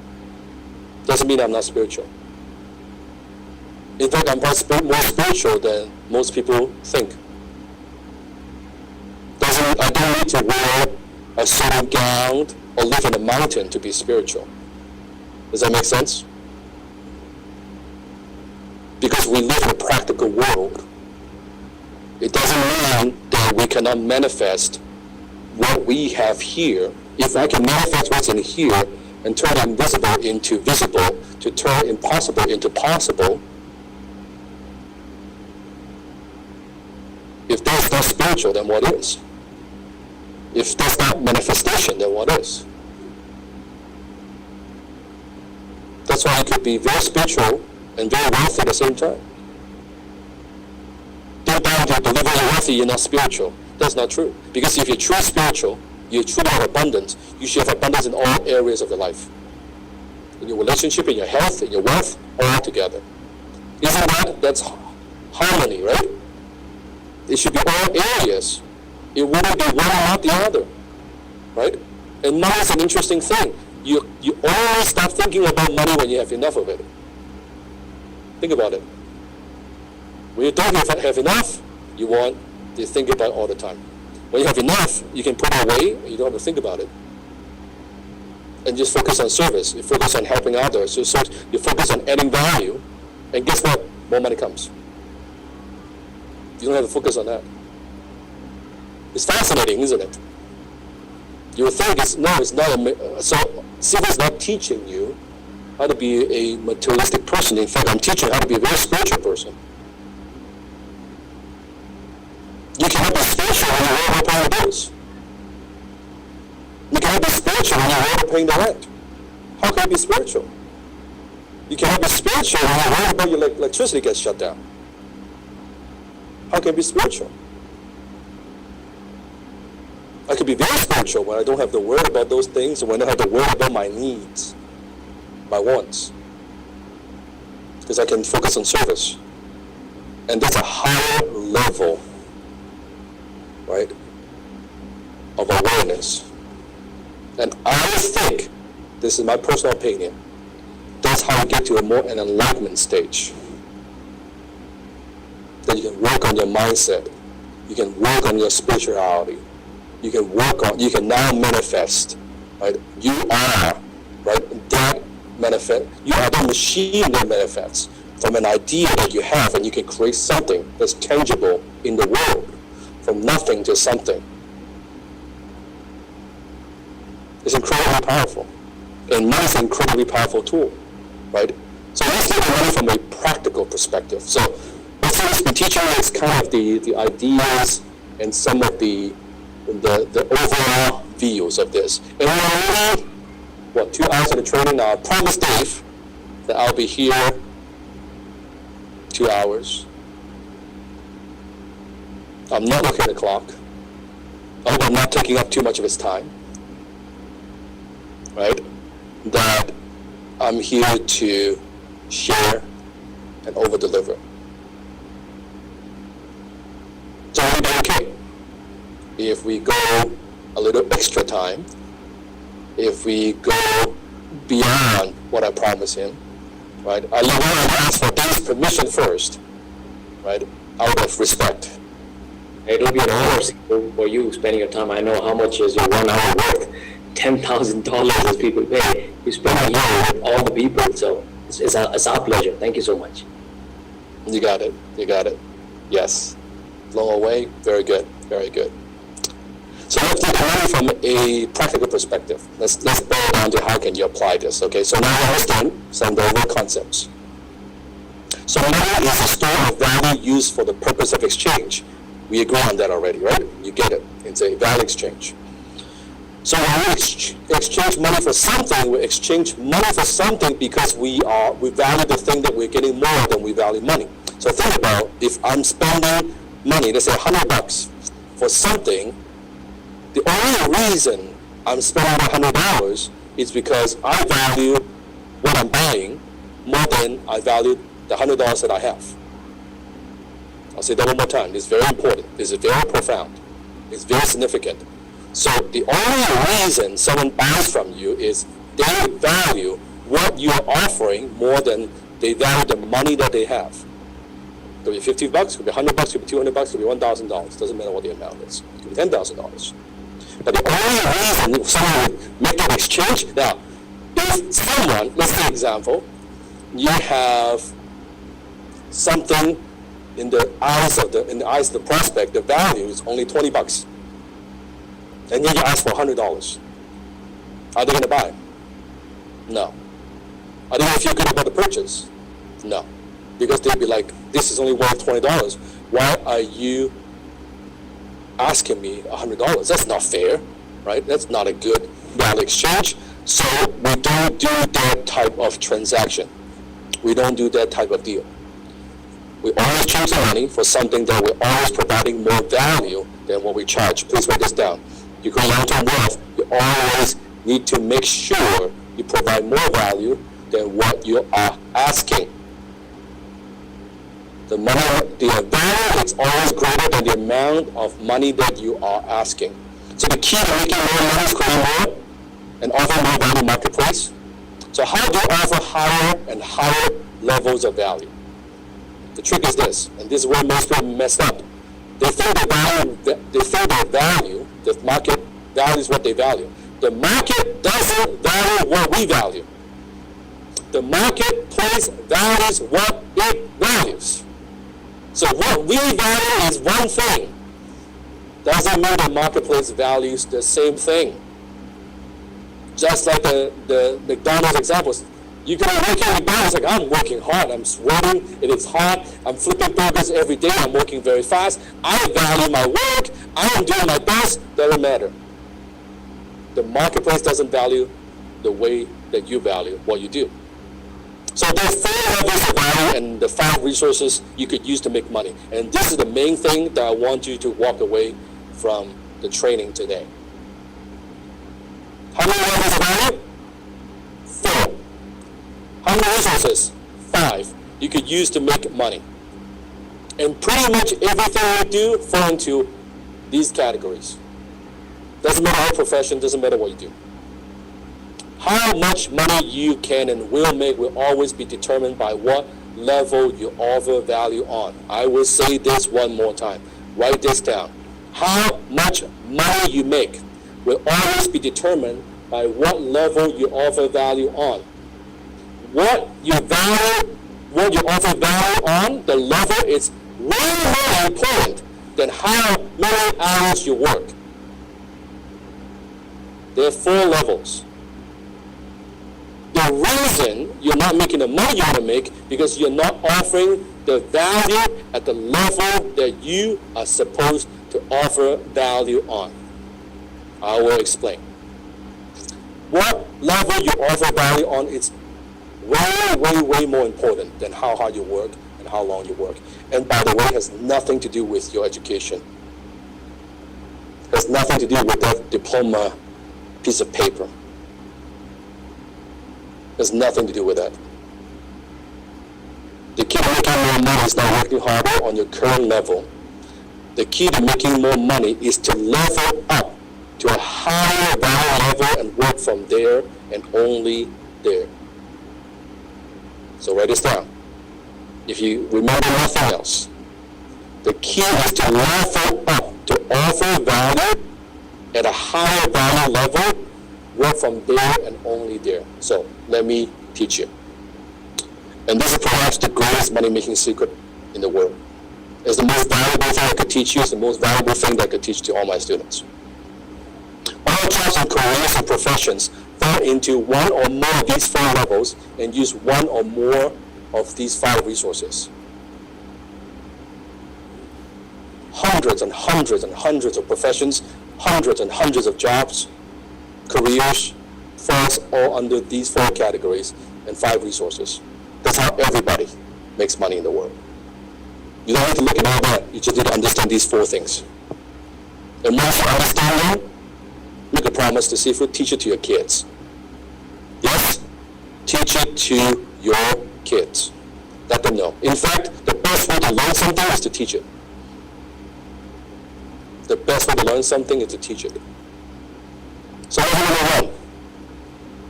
doesn't mean I'm not spiritual. In fact, I'm more spiritual than most people think. I don't need to wear a certain gown or live in a mountain to be spiritual. Does that make sense? Because we live in a practical world, it doesn't mean that we cannot manifest what we have here. If I can manifest what's in here and turn invisible into visible, to turn impossible into possible, if that's not spiritual, then what is? If that's not manifestation, then what is? That's why you could be very spiritual and very wealthy at the same time. Don't believe you're wealthy, you're not spiritual. That's not true. Because if you're truly spiritual, you truly have abundance, you should have abundance in all areas of your life. In your relationship, in your health, in your wealth, all together. Isn't that's harmony, right? It should be all areas. It wouldn't be one or not the other, right? And money is an interesting thing. You always start thinking about money when you have enough of it. Think about it. When you don't have enough, you want to think about it all the time. When you have enough, you can put it away, and you don't have to think about it. And just focus on service. You focus on helping others. You focus on adding value. And guess what? More money comes. You don't have to focus on that. It's fascinating, isn't it? You would think it's not. So Sifu is not teaching you how to be a materialistic person. In fact, I'm teaching you how to be a very spiritual person. You cannot be spiritual when you're over paying the bills. You cannot be spiritual when you're over paying the rent. How can you be spiritual? You cannot be spiritual when you're worried about your electricity gets shut down. How can you be spiritual? I can be very spiritual when I don't have to worry about those things and when I have to worry about my needs, my wants. Because I can focus on service. And that's a higher level, right, of awareness. And I think, this is my personal opinion, that's how you get to an enlightenment stage. Then you can work on your mindset. You can work on your spirituality. You can now manifest, right? You are, right, that manifest. You are the machine that manifests from an idea that you have, and you can create something that's tangible in the world, from nothing to something. It's incredibly powerful. And money is an incredibly powerful tool, right? So let's look at money from a practical perspective. So what's been teaching us kind of the ideas and some of the overall views of this. And we're only, 2 hours of the training now. I promised Dave that I'll be here 2 hours. I'm not looking at the clock. I hope I'm not taking up too much of his time. Right? That I'm here to share and over-deliver. So it'll be okay if we go a little extra time, if we go beyond what I promised him, right? I want to ask for Dave's permission first, right? Out of respect. It'll be an honor for you spending your time. I know how much is your 1 hour worth. $10,000 as people pay. You spend a year with all the people, so it's our pleasure. Thank you so much. You got it. Yes. Long way. Very good. So let's look at it from a practical perspective. Let's boil down to how can you apply this. Okay. So now we understand some of the overall concepts. So money is a store of value used for the purpose of exchange. We agree on that already, right? You get it. It's a value exchange. So when we exchange money for something, we exchange money for something because we value the thing that we're getting more than we value money. So think about, if I'm spending money, let's say $100 for something, the only reason I'm spending $100 is because I value what I'm buying more than I value the $100 that I have. I'll say that one more time. It's very important. It's very profound. It's very significant. So the only reason someone buys from you is they value what you're offering more than they value the money that they have. Could be $50, could be $100, could be $200, could be $1,000. Doesn't matter what the amount is. It could be $10,000. But the only reason someone would make that exchange, now, if someone, let's take an example, you have something in the eyes of the prospect, the value is only $20, and then you ask for $100. Are they going to buy? No. Are they going to feel good about the purchase? No, because they'd be like, this is only worth $20. Why are you asking me $100? That's not fair, right? That's not a good value exchange. So we don't do that type of transaction. We don't do that type of deal. We always change the money for something that we're always providing more value than what we charge. Please write this down. You go long-term wealth, you always need to make sure you provide more value than what you are asking. The value is always greater than the amount of money that you are asking. So the key to making more money is creating more and offer more value in the marketplace. So how do you offer higher and higher levels of value? The trick is this, and this is where most people mess up. They think the value, the market values what they value. The market doesn't value what we value. The marketplace values what it values. So what we value is one thing. Doesn't mean the marketplace values the same thing. Just like the McDonald's examples. You can work at McDonald's like, I'm working hard, I'm sweating, it is hot, I'm flipping burgers every day, I'm working very fast, I value my work, I am doing my best, doesn't matter. The marketplace doesn't value the way that you value what you do. So there's 4 levels of value and the 5 resources you could use to make money. And this is the main thing that I want you to walk away from the training today. How many levels of value? 4. How many resources? 5. You could use to make money. And pretty much everything you do falls into these categories. Doesn't matter what profession, doesn't matter what you do. How much money you can and will make will always be determined by what level you offer value on. I will say this one more time. Write this down. How much money you make will always be determined by what level you offer value on. What you offer value on, the level is way more important than how many hours you work. There are 4 levels. The reason you're not making the money you want to make because you're not offering the value at the level that you are supposed to offer value on. I will explain. What level you offer value on is way more important than how hard you work and how long you work. And by the way, it has nothing to do with your education. It has nothing to do with that diploma piece of paper. There's nothing to do with that. The key to making more money is not working harder on your current level. The key to making more money is to level up to a higher value level and work from there and only there. So write this down. If you remember nothing else, the key is to level up, to offer value at a higher value level, work from there and only there. So let me teach you. And this is perhaps the greatest money-making secret in the world. It's the most valuable thing I could teach you. It's the most valuable thing that I could teach to all my students. All jobs and careers and professions fall into one or more of these 4 levels and use one or more of these 5 resources. Hundreds and hundreds and hundreds of professions, hundreds and hundreds of jobs, careers falls all under these 4 categories and 5 resources. That's how everybody makes money in the world. You don't have to look at all that. You just need to understand these 4 things. And once you understand them, make a promise to see if you teach it to your kids. Yes? Teach it to your kids. Let them know. In fact, the best way to learn something is to teach it. The best way to learn something is to teach it. So level number 1.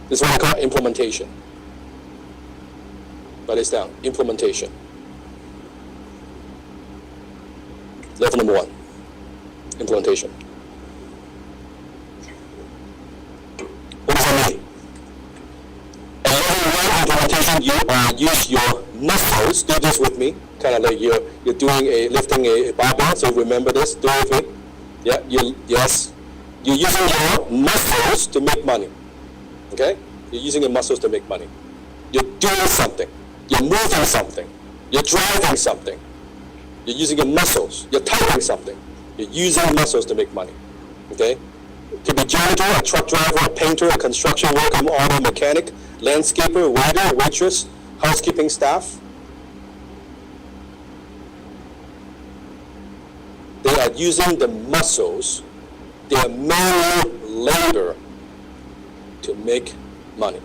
This is what I call implementation. Write this down. Implementation. Level number 1. Implementation. What does that mean? At level 1 implementation, you use your muscles. Do this with me. Kind of like you're lifting a barbell. So remember this. Do it with me. Yeah. Yes. You're using your muscles to make money. Okay? You're using your muscles to make money. You're doing something. You're moving something. You're driving something. You're using your muscles. You're typing something. You're using muscles to make money. Okay? It could be janitor, a truck driver, a painter, a construction worker, auto mechanic, landscaper, waiter, waitress, housekeeping staff. They are using the muscles, their manual labor, to make money.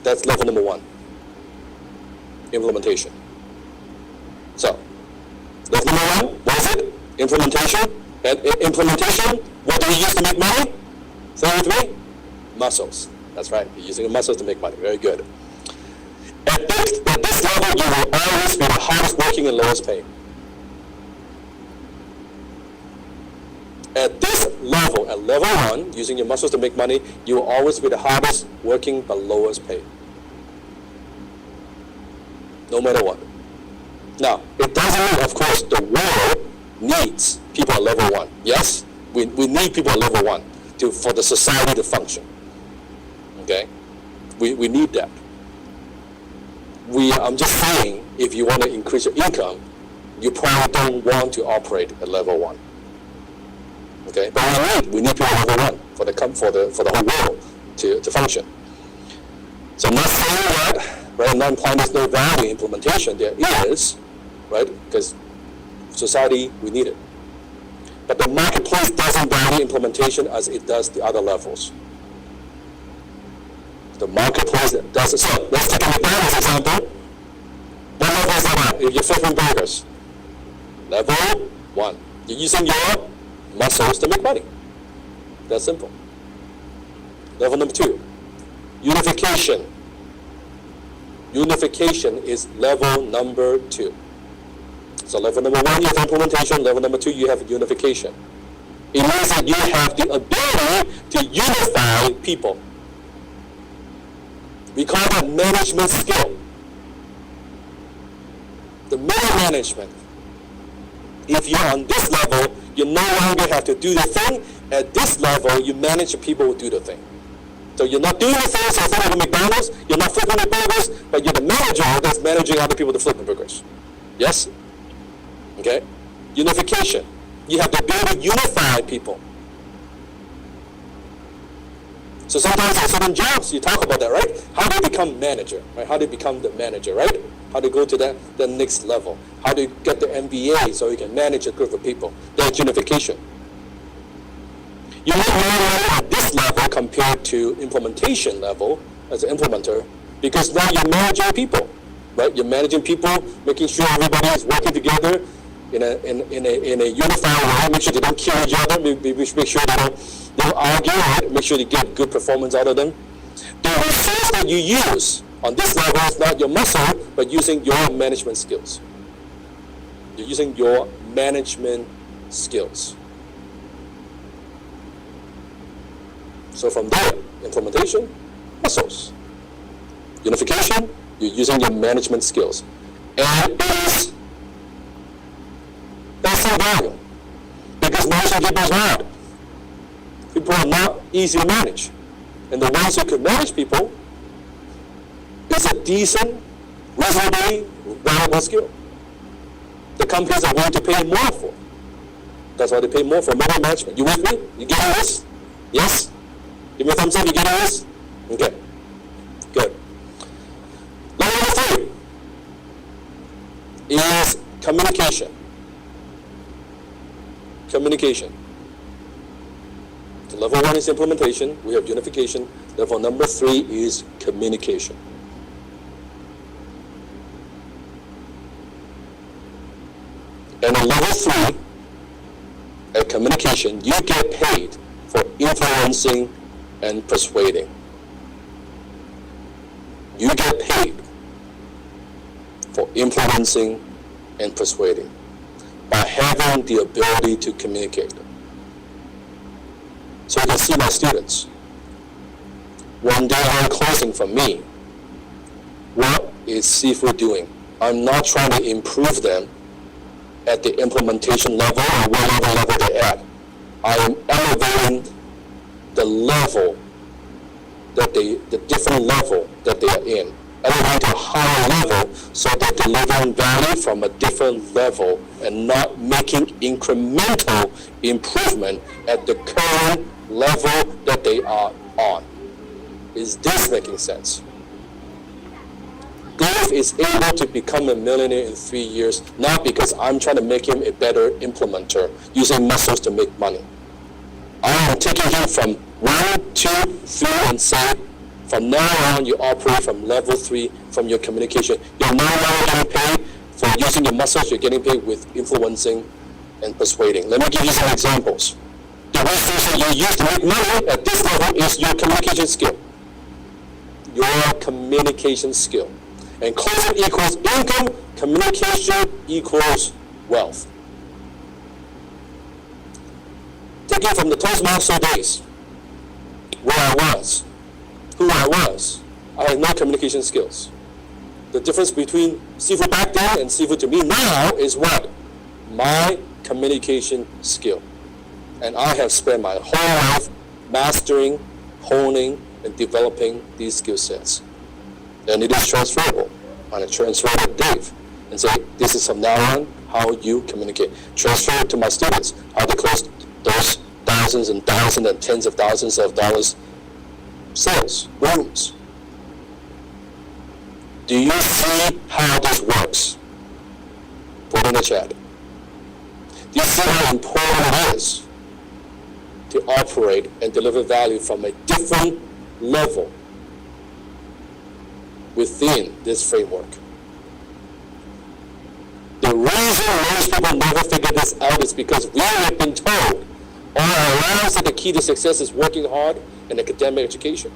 That's level number 1. Implementation. So, level number 1, what is it? Implementation. And implementation, what do you use to make money? Say it with me. Muscles. That's right. You're using the muscles to make money. Very good. At this level, you will always be the hardest working and lowest paid. At this level, at level 1, using your muscles to make money, you will always be the hardest working but lowest paid. No matter what. Now, it doesn't mean, of course, the world needs people at level 1. Yes? We need people at level 1 for the society to function. Okay? We need that. I'm just saying, if you want to increase your income, you probably don't want to operate at level 1. Okay, but we need people at level 1 for the whole world to function. So I'm not saying that, right? I'm not implying there's no value in implementation. There is, right? Because society, we need it. But the marketplace doesn't value implementation as it does the other levels. The marketplace doesn't. So let's take a McDonald's example. What level is that at? If you're flipping burgers, level 1. You're using your muscles to make money. That's simple. Level number 2, unification. Unification is level number 2. So level number 1, you have implementation. Level number 2, you have unification. It means that you have the ability to unify people. We call that management skill. The middle management. If you're on this level, you no longer have to do the thing. At this level, you manage the people who do the thing. So you're not doing the things as like McDonald's, you're not flipping the burgers, but you're the manager that's managing other people to flip the burgers. Yes? Okay? Unification. You have the ability to unify people. So sometimes in certain jobs, you talk about that, right? How do you become manager, right? How do you become the manager, right? How do you go to the next level? How do you get the MBA so you can manage a group of people? That's unification. You need more at this level compared to implementation level as an implementer, because now you're managing people, right? You're managing people, making sure everybody is working together in a unified way. Make sure they don't kill each other. Make sure they don't argue. Right? Make sure you get good performance out of them. The resource that you use on this level is not your muscle, but using your management skills. You're using your management skills. So from there, implementation, muscles. Unification, you're using your management skills. And that's some value. Because managing people is hard. People are not easy to manage. And the ones who can manage people is a decent, reasonably valuable skill. The companies are willing to pay more for. That's why they pay more for middle management. You with me? You getting this? Yes? Give me a thumbs up, you getting this? Okay, good. Level number 3 is communication. Communication. So level 1 is implementation, we have unification. Level number 3 is communication. And at level 3, at communication, you get paid for influencing and persuading. You get paid for influencing and persuading by having the ability to communicate. So you can see my students. When they are closing from me, what is Sifu doing? I'm not trying to improve them at the implementation level or whatever level they're at. I am elevating the level that the different level that they are in, elevating to a higher level so they're delivering value from a different level and not making incremental improvement at the current level that they are on. Is this making sense? Dave is able to become a millionaire in 3 years, not because I'm trying to make him a better implementer using muscles to make money. I am taking him from 1, 2, 3 and say, from now on you operate from level 3 from your communication. You're no longer getting paid for using your muscles, you're getting paid with influencing and persuading. Let me give you some examples. The resources you use to make money at this level is your communication skill. Your communication skill. And closing equals income, communication equals wealth. Taking from the Toastmaster days, where I was, who I was, I had no communication skills. The difference between Sifu back then and Sifu to me now is what? My communication skill. And I have spent my whole life mastering, honing, and developing these skill sets. And it is transferable. And I transfer it to Dave and say, this is from now on how you communicate. Transfer it to my students, how to close those thousands and thousands and tens of thousands of dollars sales, rooms. Do you see how this works? Put in the chat. Do you see how important it is to operate and deliver value from a different level within this framework? The reason most people never figure this out is because we have been told all our lives that the key to success is working hard and academic education.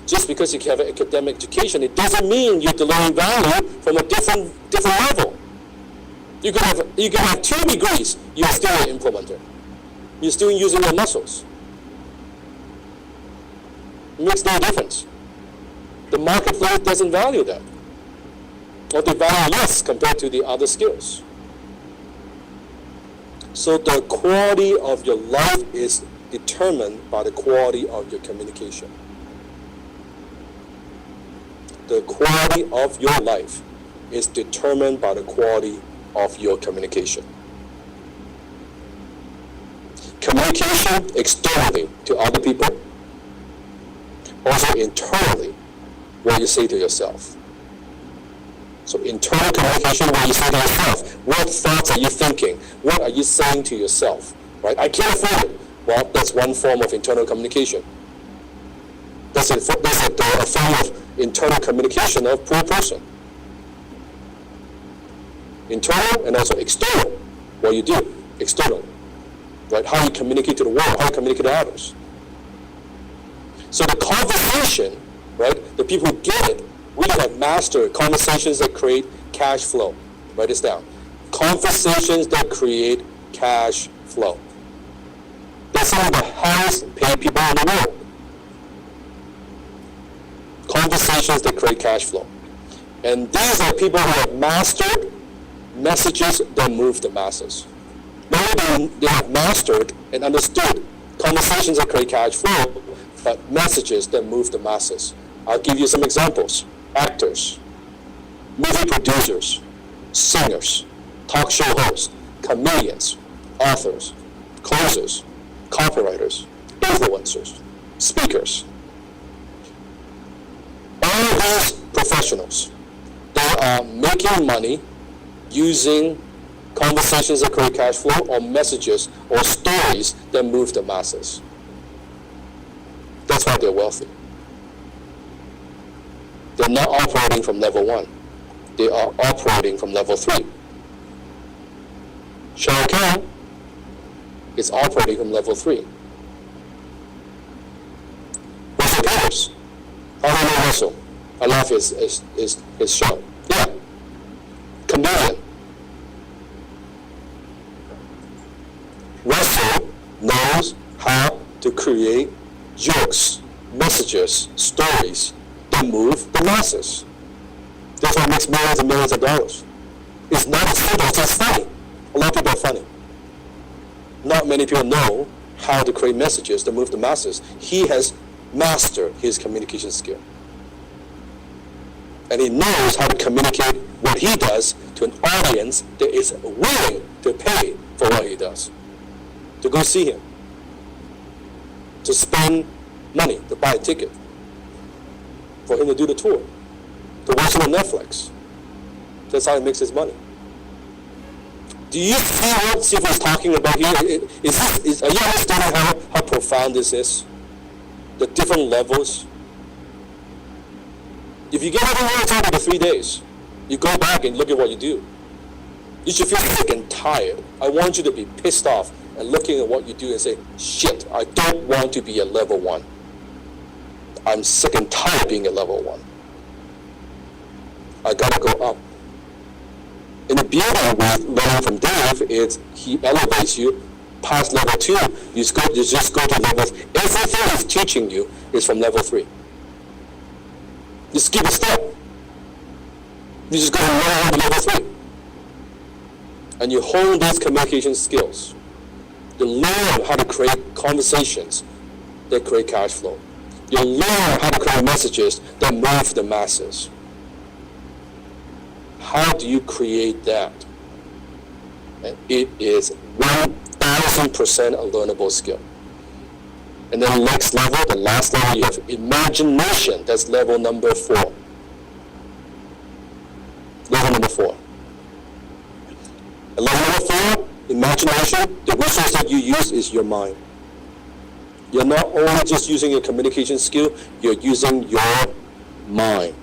Just because you have an academic education, it doesn't mean you're delivering value from a different level. You can have 2 degrees, you're still an implementer. You're still using your muscles. It makes no difference. The marketplace doesn't value that. Or they value less compared to the other skills. So the quality of your life is determined by the quality of your communication. The quality of your life is determined by the quality of your communication. Communication externally to other people, also internally, what you say to yourself. So internal communication, what you say to yourself. What thoughts are you thinking? What are you saying to yourself? Right? I can't afford it. Well, that's one form of internal communication. That's a form of internal communication of poor person. Internal and also external. What you do external. Right? How you communicate to the world, how you communicate to others. So the conversation, right? The people who get it, we have mastered conversations that create cash flow. Write this down. Conversations that create cash flow. They're some of the highest paid people in the world. Conversations that create cash flow. And these are people who have mastered messages that move the masses. Not only they have mastered and understood conversations that create cash flow, but messages that move the masses. I'll give you some examples. Actors, movie producers, singers, talk show hosts, comedians, authors, closers, copywriters, influencers, speakers. All these professionals, they are making money using conversations that create cash flow or messages or stories that move the masses. That's why they're wealthy. They're not operating from level 1. They are operating from level 3. Shah Khan is operating from level 3. Russell Peters. I don't know Russell. I love his show. Yeah. Comedian. Russell knows how to create jokes, messages, stories that move the masses. That's why it makes millions and millions of dollars. It's not as simple, it's just funny. A lot of people are funny. Not many people know how to create messages that move the masses. He has mastered his communication skill. And he knows how to communicate what he does to an audience that is willing to pay for what he does. To go see him. To spend money, to buy a ticket. For him to do the tour. To watch him on Netflix. That's how he makes his money. Do you see what Sifu is talking about here? Are you understanding how profound this is? The different levels. If you get everywhere it's only for 3 days, you go back and look at what you do. You should feel sick and tired. I want you to be pissed off and looking at what you do and say, shit, I don't want to be a level 1. I'm sick and tired of being a level 1. I gotta go up. And the beauty with learning from Dave is he elevates you past level 2. You just go to level 3. Everything he's teaching you is from level 3. You skip a step. You just go to level 3. And you hone these communication skills. You learn how to create conversations that create cash flow. You learn how to create messages that move the masses. How do you create that? And it is 1,000% a learnable skill. And then next level, the last level, you have imagination. That's level number 4. Level number 4. And level number 4, imagination, the resource that you use is your mind. You're not only just using your communication skill, you're using your mind.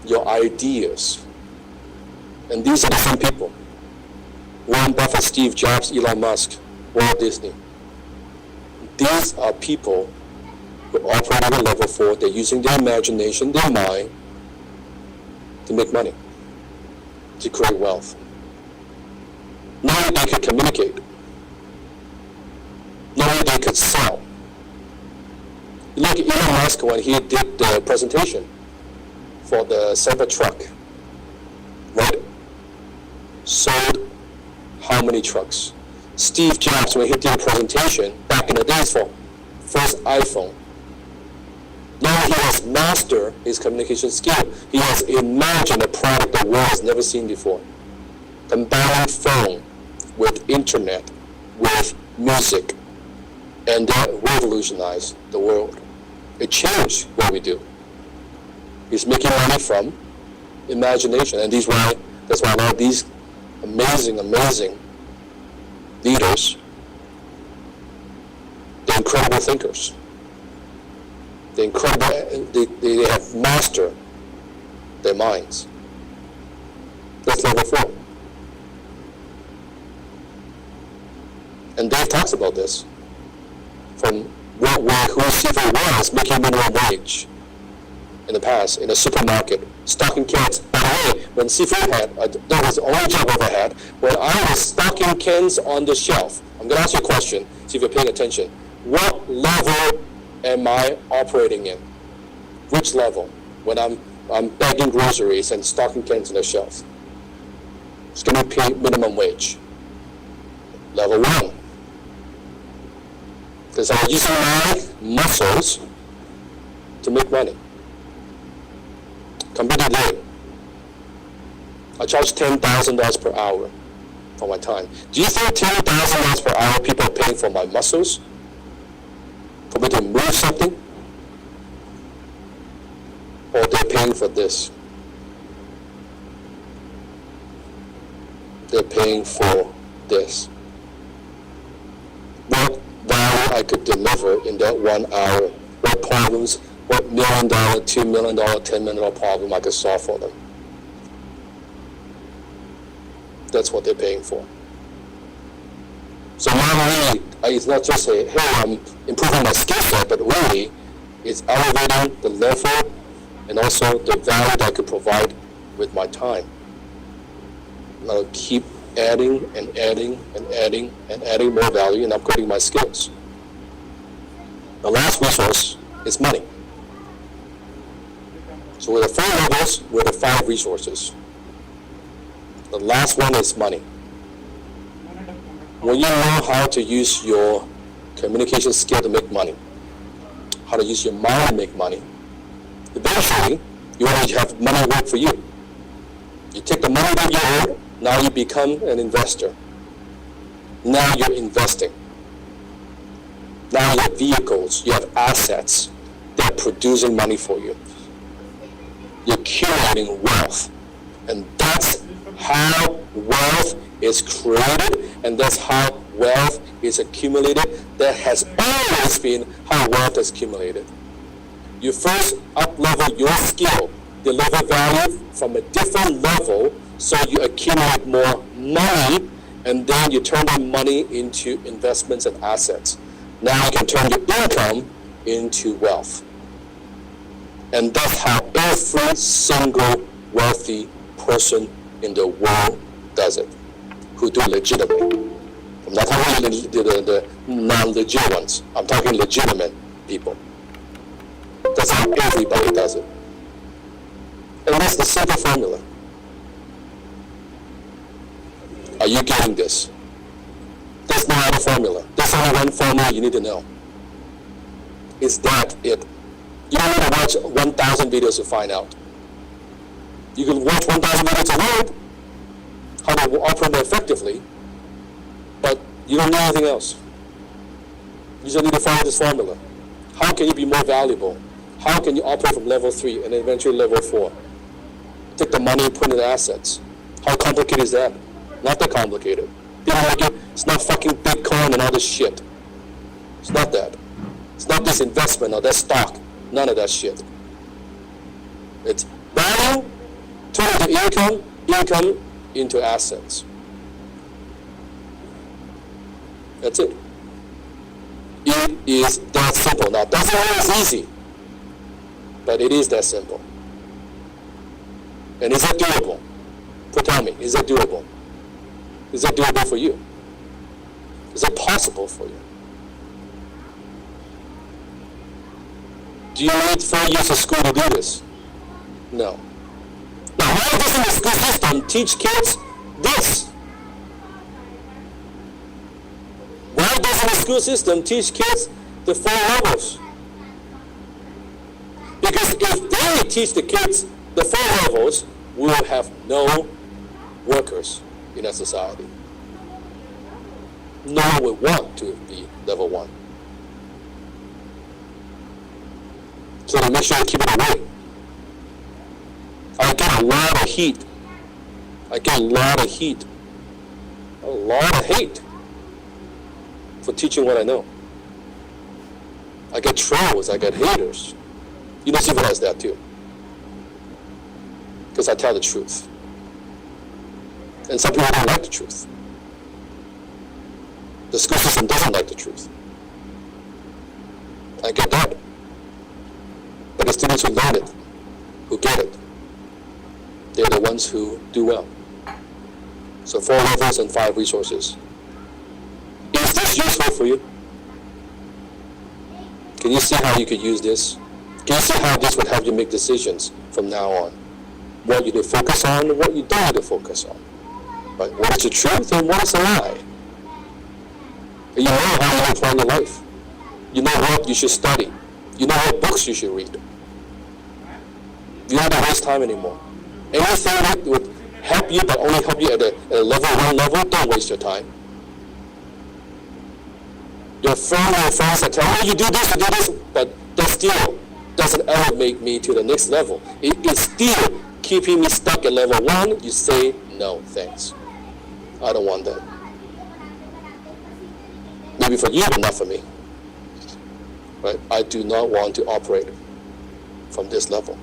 Your ideas. And these are the same people. Warren Buffett, Steve Jobs, Elon Musk, Walt Disney. These are people who operate at a level 4. They're using their imagination, their mind, to make money, to create wealth. Not only they could communicate, not only they could sell. Look at Elon Musk when he did the presentation for the Cybertruck, right? Sold how many trucks? Steve Jobs, when he did a presentation back in the days for first iPhone, now he has mastered his communication skill. He has imagined a product the world has never seen before. Combining phone with internet, with music, and that revolutionized the world. It changed what we do. He's making money from imagination, and that's why a lot of these amazing leaders, they're incredible thinkers. They have mastered their minds. That's level 4. And Dave talks about this. From who Sifu was making minimum wage in the past, in a supermarket, stocking cans. By the way, when Sifu had, that was the only job I ever had, when I was stocking cans on the shelf, I'm going to ask you a question, see if you're paying attention. What level am I operating in? Which level? When I'm bagging groceries and stocking cans on the shelf. It's going to pay minimum wage. Level 1. Because I'm using my muscles to make money. Company today, I charge $10,000 per hour for my time. Do you think $10,000 per hour people are paying for my muscles for me to move something, or they're paying for this. They're paying for this. What value I could deliver in that 1 hour, what problems, what $1 million, $2 million, $10 million problem I could solve for them. That's what they're paying for. So not really, it's not just say, hey, I'm improving my skill set, but really, it's elevating the level and also the value that I could provide with my time. And I'll keep adding and adding and adding and adding more value and upgrading my skills. The last resource is money. So with the 4 levels, with the 5 resources. The last one is money. When you know how to use your communication skill to make money, how to use your mind to make money, eventually you want to have money work for you. You take the money that you earn, now you become an investor. Now you're investing. Now you have vehicles, you have assets that are producing money for you. You're accumulating wealth. And that's how wealth is created, and that's how wealth is accumulated. That has always been how wealth is accumulated. You first up-level your skill, deliver value from a different level, so you accumulate more money, and then you turn that money into investments and assets. Now you can turn your income into wealth. And that's how every single wealthy person in the world does it, who do it legitimately. I'm not talking the non-legit ones. I'm talking legitimate people. That's how everybody does it. And that's the simple formula. Are you getting this? There's no other formula. There's only one formula you need to know. Is that it? You don't need to watch 1,000 videos to find out. You can watch 1,000 videos to learn how to operate effectively, but you don't need anything else. You just need to follow this formula. How can you be more valuable? How can you operate from level 3 and eventually level 4? Take the money and put it in assets. How complicated is that? Not that complicated. People like it, it's not fucking Bitcoin and all this shit. It's not that. It's not this investment or that stock. None of that shit. It's value, turn into income, income into assets. That's it. It is that simple. Now, doesn't always easy, but it is that simple. And is it doable? Tell me, is it doable? Is it doable for you? Is it possible for you? Do you need 4 years of school to do this? No. Now, why doesn't the school system teach kids this? Why doesn't the school system teach kids the 4 levels? Because if they teach the kids the 4 levels, we will have no workers in our society. No one would want to be level 1. So to make sure you keep it away. I get a lot of heat. I get a lot of heat. A lot of hate for teaching what I know. I get trolls, I get haters. You don't civilize that too. Because I tell the truth. And some people don't like the truth. The school system doesn't like the truth. I get that. But the students who learn it, who get it, they're the ones who do well. So 4 levels and 5 resources. Is this useful for you? Can you see how you could use this? Can you see how this would help you make decisions from now on? What you need to focus on and what you don't need to focus on. But what is the truth and what is a lie? And you know how you apply your life. You know what you should study. You know what books you should read. You don't have to waste time anymore. Anything that would help you but only help you at a level 1 level, don't waste your time. Your friends that tell you, you do this, but that still doesn't elevate me to the next level. It is still keeping me stuck at level 1. You say, no, thanks. I don't want that. Maybe for you, but not for me. Right? I do not want to operate from this level.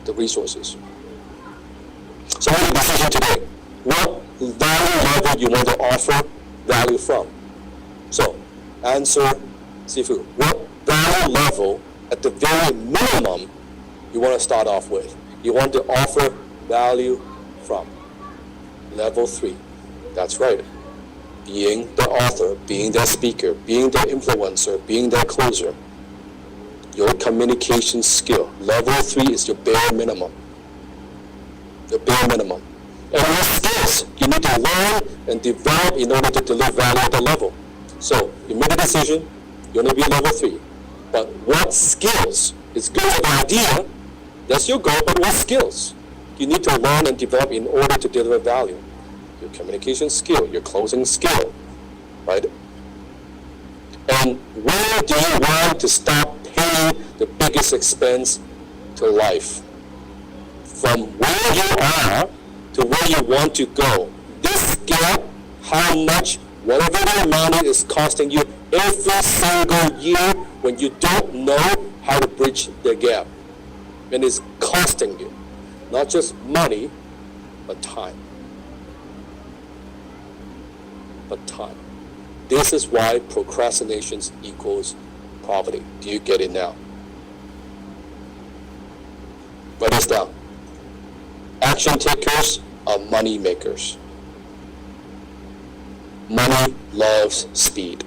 The resources. So make a decision today. What value level you want to offer value from? So, answer Sifu. What value level, at the very minimum, you want to start off with? You want to offer value from level 3. That's right. Being the author, being the speaker, being the influencer, being the closer. Your communication skill. Level 3 is your bare minimum. The bare minimum. And what skills you need to learn and develop in order to deliver value at the level. So, you make a decision, you want to be level 3. But what skills? It's good as an idea, that's your goal, but what skills you need to learn and develop in order to deliver value? Your communication skill, your closing skill, right? And where do you want to stop paying the biggest expense to life? From where you are to where you want to go. This gap, how much, whatever the amount is costing you every single year when you don't know how to bridge the gap. And it's costing you, not just money, but time. But time. This is why procrastination equals poverty. Do you get it now? Write this down. Action takers are money makers. Money loves speed.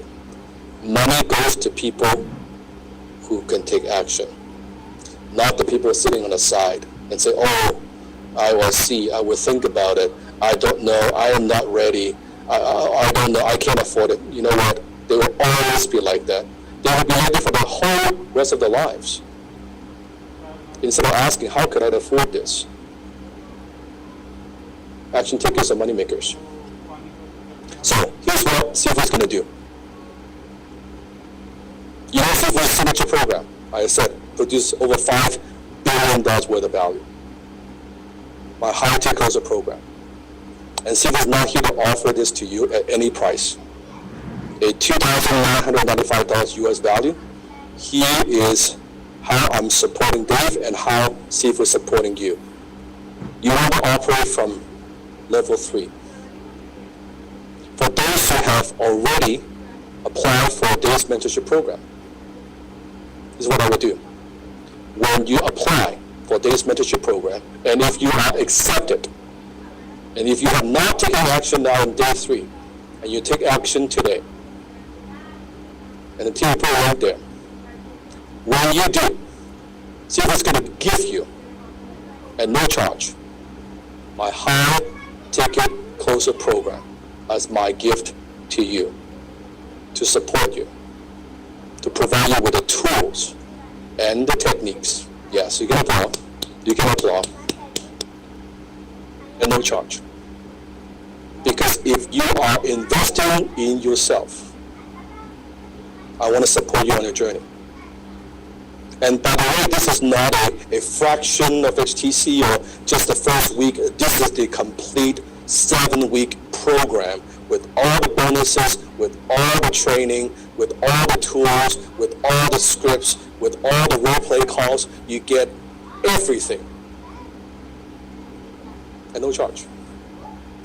Money goes to people who can take action, not the people sitting on the side and say, oh, I will see, I will think about it, I don't know, I am not ready, I don't know, I can't afford it. You know what? They will always be like that. They will be like that for the whole rest of their lives. Instead of asking, how could I afford this? Action takers are money makers. So here's what Sifu's going to do. You know Sifu's signature program, I said, produce over $5 billion worth of value. My high tech closer program. And Sifu's not here to offer this to you at any price. A $2,995 US value. Here is how I'm supporting Dave and how Sifu is supporting you. You want to operate from level 3. For those who have already applied for Dave's mentorship program, this is what I would do. When you apply for Dave's mentorship program, and if you are accepted, and if you have not taken action now in day 3, and you take action today, and the team put it right there, when you do, see what's going to give you, at no charge, my high ticket closer program as my gift to you, to support you, to provide you with the tools and the techniques. Yes, you can applaud, and no charge. Because if you are investing in yourself, I want to support you on your journey. And by the way, this is not a fraction of HTC or just the first week. This is the complete 7-week program with all the bonuses, with all the training, with all the tools, with all the scripts, with all the role play calls. You get everything. And no charge.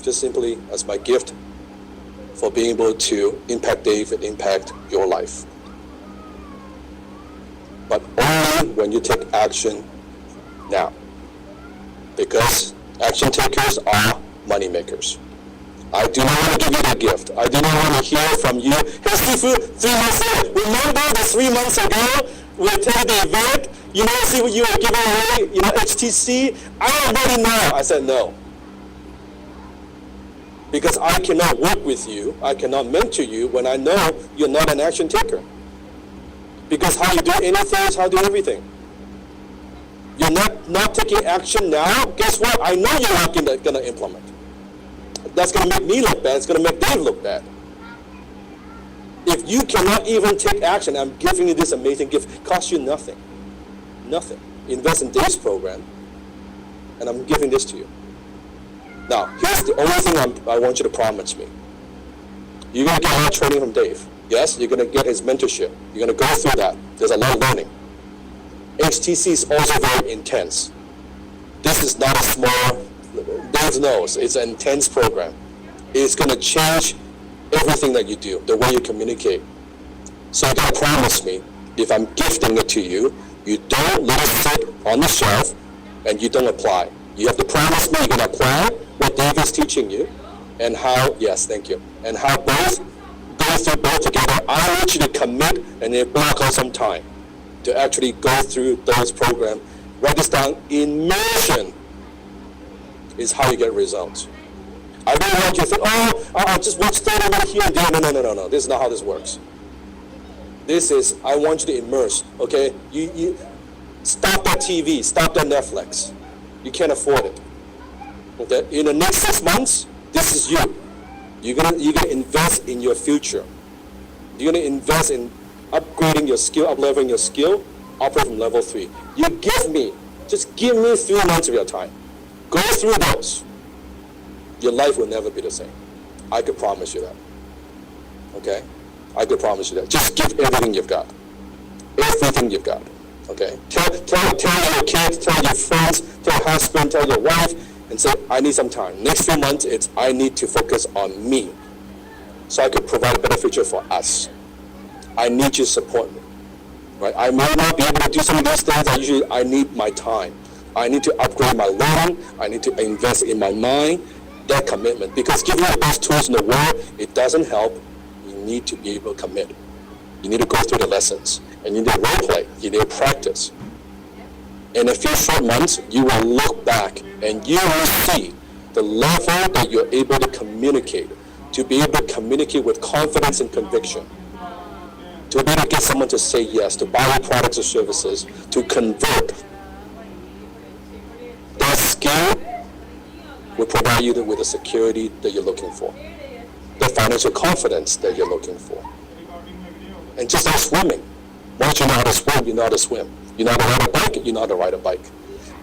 Just simply as my gift for being able to impact Dave and impact your life. But only when you take action now. Because action takers are money makers. I do not want to give you that gift. I do not want to hear from you. Hey, Sifu, 3 months ago. Remember the 3 months ago we attended the event? You know, see what you were giving away, HTC? I already know. I said no. Because I cannot work with you, I cannot mentor you when I know you're not an action taker. Because how you do anything is how you do everything. You're not taking action now, guess what? I know you're not going to implement. That's going to make me look bad. It's going to make Dave look bad. If you cannot even take action, I'm giving you this amazing gift. Costs you nothing. Nothing. Invest in Dave's program, and I'm giving this to you. Now, here's the only thing I want you to promise me. You're going to get a lot of training from Dave. Yes, you're going to get his mentorship. You're going to go through that. There's a lot of learning. HTC is also very intense. This is not a small, Dave knows, it's an intense program. It's going to change everything that you do, the way you communicate. So you got to promise me, if I'm gifting it to you, you don't let it sit on the shelf and you don't apply. You have to promise me you're going to apply what Dave is teaching you, and how, yes, thank you, and how both go through both together. I want you to commit and then block out some time to actually go through those programs. Write this down. Immersion is how you get results. I don't want you to think, I'll just watch 30 minutes here and there. No. This is not how this works. This is, I want you to immerse, okay? You stop that TV, stop that Netflix. You can't afford it. Okay? In the next 6 months, this is you. You're gonna invest in your future. You're gonna invest in upgrading your skill, up-leveling your skill, operate from level 3. Just give me 3 months of your time. Go through those. Your life will never be the same. I could promise you that. Okay? I could promise you that. Just give everything you've got. Everything you've got. Okay? Tell your kids, tell your friends, tell your husband, tell your wife, and say, I need some time. Next few months, it's I need to focus on me, so I could provide a better future for us. I need you to support me. Right? I may not be able to do some of those things. I need my time. I need to upgrade my learning. I need to invest in my mind. That commitment. Because giving you the best tools in the world, it doesn't help. You need to be able to commit. You need to go through the lessons. And you need to role play. You need to practice. In a few short months, you will look back and you will see the level that you're able to communicate. To be able to communicate with confidence and conviction. To be able to get someone to say yes, to buy your products or services, to convert. That skill will provide you with the security that you're looking for, the financial confidence that you're looking for. And just like swimming, once you know how to swim, you know how to swim. You know how to ride a bike, you know how to ride a bike.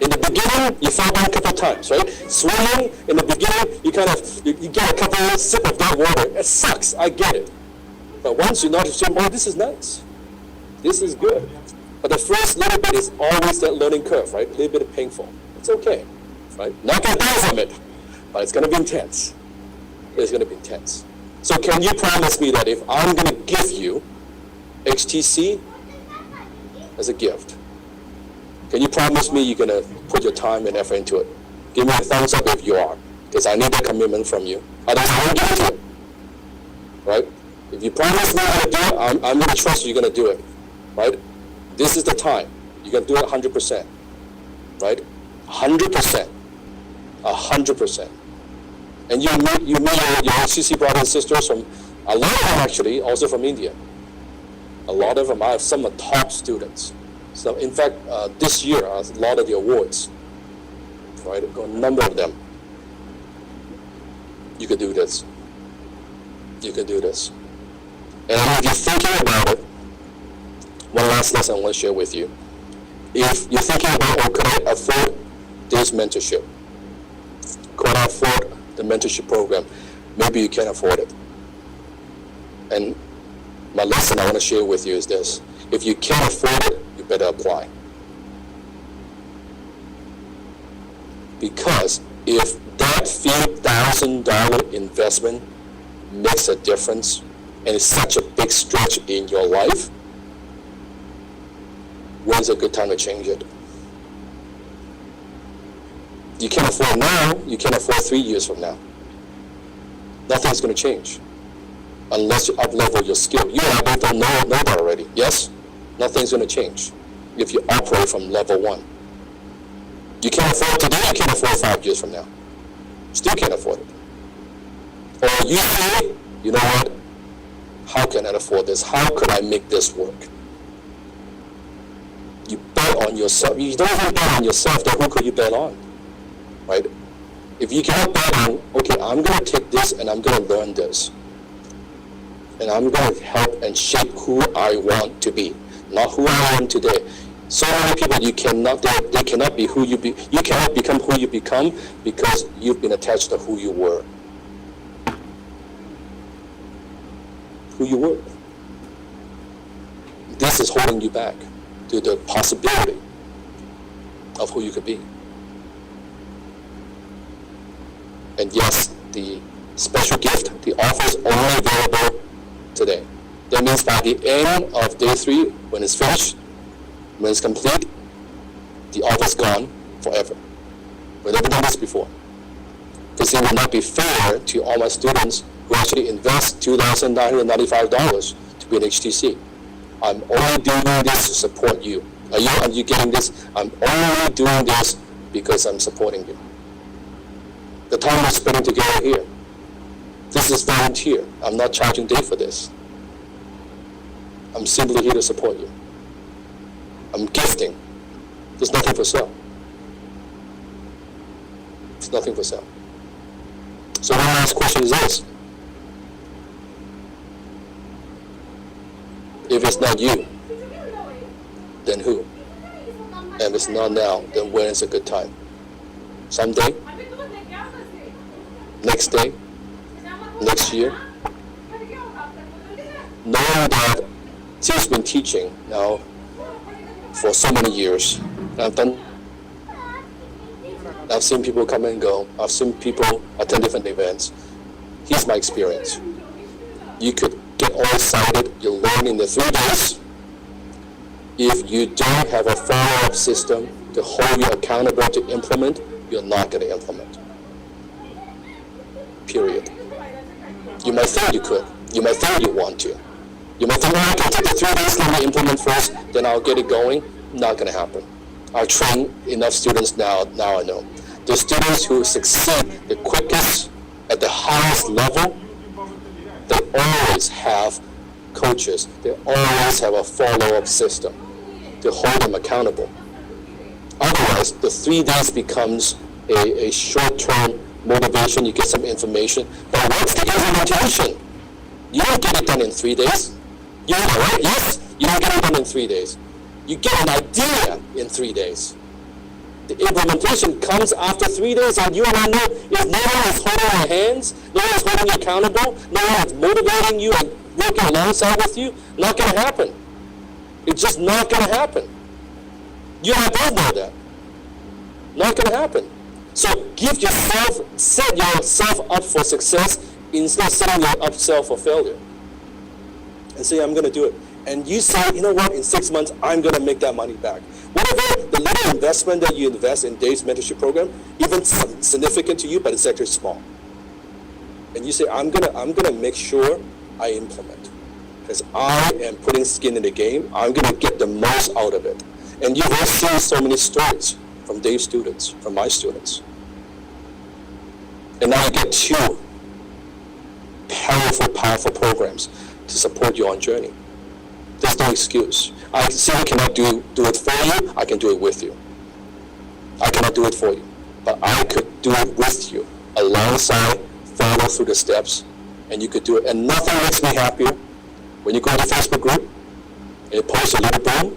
In the beginning, you fall down a couple of times, right? Swimming, in the beginning, you get a couple of sips of that water. It sucks, I get it. But once you know how to swim, this is nice. This is good. But the first little bit is always that learning curve, right? A little bit painful. It's okay, right? Not going to die from it, but it's going to be intense. It's going to be intense. So can you promise me that if I'm going to give you HTC as a gift, can you promise me you're going to put your time and effort into it? Give me a thumbs up if you are, because I need that commitment from you. Otherwise, I won't give it to you. Right? If you promise me you're going to do it, I'm going to trust you're going to do it. Right? This is the time. You're going to do it 100%. Right? 100%. 100%. And you meet your HTC brothers and sisters from, a lot of them actually, also from India. A lot of them, I have some of the top students. So in fact, this year, a lot of the awards, right? A number of them. You could do this. You could do this. And if you're thinking about it, one last lesson I want to share with you. If you're thinking about, could I afford this mentorship? Could I afford the mentorship program? Maybe you can't afford it. And my lesson I want to share with you is this. If you can't afford it, you better apply. Because if that few $1,000 investment makes a difference and it's such a big stretch in your life, when's a good time to change it? You can't afford now, you can't afford 3 years from now. Nothing's going to change unless you up-level your skill. You and I both know that already, yes? Nothing's going to change if you operate from level 1. You can't afford today, you can't afford 5 years from now. Still can't afford it. Or you say, you know what? How can I afford this? How could I make this work? You bet on yourself. You don't even bet on yourself, then who could you bet on? Right? If you can't bet on, okay, I'm going to take this and I'm going to learn this. and I'm going to help and shape who I want to be, not who I am today. So many people, they cannot be who you be. You cannot become who you become because you've been attached to who you were. Who you were. This is holding you back to the possibility of who you could be. And yes, the special gift, the offer is only available today. That means by the end of day 3, when it's finished, when it's complete, the offer is gone forever. We've never done this before. Because it would not be fair to all my students who actually invest $2,995 to be an HTC. I'm only doing this to support you. Are you getting this? I'm only doing this because I'm supporting you. The time we're spending together here, this is volunteer. I'm not charging Dave for this. I'm simply here to support you. I'm gifting. There's nothing for sale. There's nothing for sale. So one last question is this. If it's not you, then who? And if it's not now, then when is a good time? Someday? Next day? Next year? Knowing that Tim's been teaching now for so many years, I've seen people come and go. I've seen people attend different events. Here's my experience. You could get all excited, you learn in the 3 days. If you don't have a follow-up system to hold you accountable to implement, you're not going to implement. Period. You might think you could. You might think you want to. You might think, I can take the 3 days, let me implement first, then I'll get it going. Not going to happen. I've trained enough students now I know. The students who succeed the quickest at the highest level, they always have coaches. They always have a follow-up system to hold them accountable. Otherwise, the 3 days becomes a short-term motivation. You get some information, but what's the implementation? You don't get it done in 3 days. You know, right? Yes, you don't get it done in 3 days. You get an idea in 3 days. The implementation comes after 3 days, and you and I know if no one is holding your hands, no one is holding you accountable, no one is motivating you and working alongside with you, not going to happen. It's just not going to happen. You and I both know that. Not going to happen. So set yourself up for success instead of setting yourself up for failure. And say, I'm going to do it. And you say, you know what, in 6 months, I'm going to make that money back. Whatever the little investment that you invest in Dave's mentorship program, even significant to you, but it's actually small. And you say, I'm gonna make sure I implement. Because I am putting skin in the game. I'm going to get the most out of it. And you've all seen so many stories from Dave's students, from my students. And now you get 2 powerful programs to support your own journey. There's no excuse. I simply cannot do it for you. I can do it with you. I cannot do it for you. But I could do it with you, alongside, follow through the steps, and you could do it. And nothing makes me happier when you go to the Facebook group, and you post a little boom,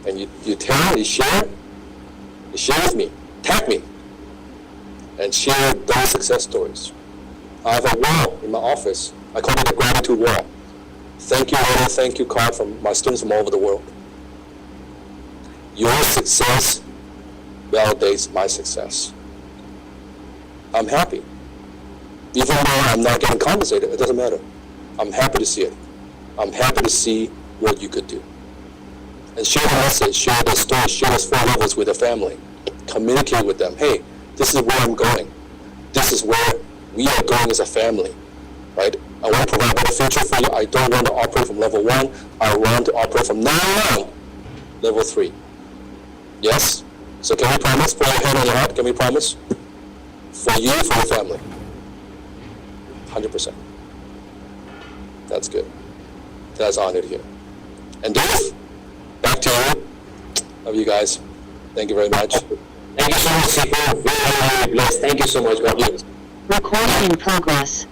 and you share with me, tag me, and share those success stories. I have a wall in my office. I call it a gratitude wall. Thank you letter, thank you card from my students from all over the world. Your success validates my success. I'm happy. Even though I'm not getting compensated, it doesn't matter. I'm happy to see it. I'm happy to see what you could do. And share the message, share the story, share those 4 levels with the family. Communicate with them. Hey, this is where I'm going. This is where we are going as a family, right? I want to provide a better future for you. I don't want to operate from level 1. I want to operate from now on, level 3. Yes? So can we promise? Put your hand on your heart. Can we promise? For you, for your family. 100%. That's good. That's honored here. And Dave, back to you. Love you guys. Thank you very much. Thank you so much, Sipo. Very, very blessed. Thank you so much. God bless. Recording in progress.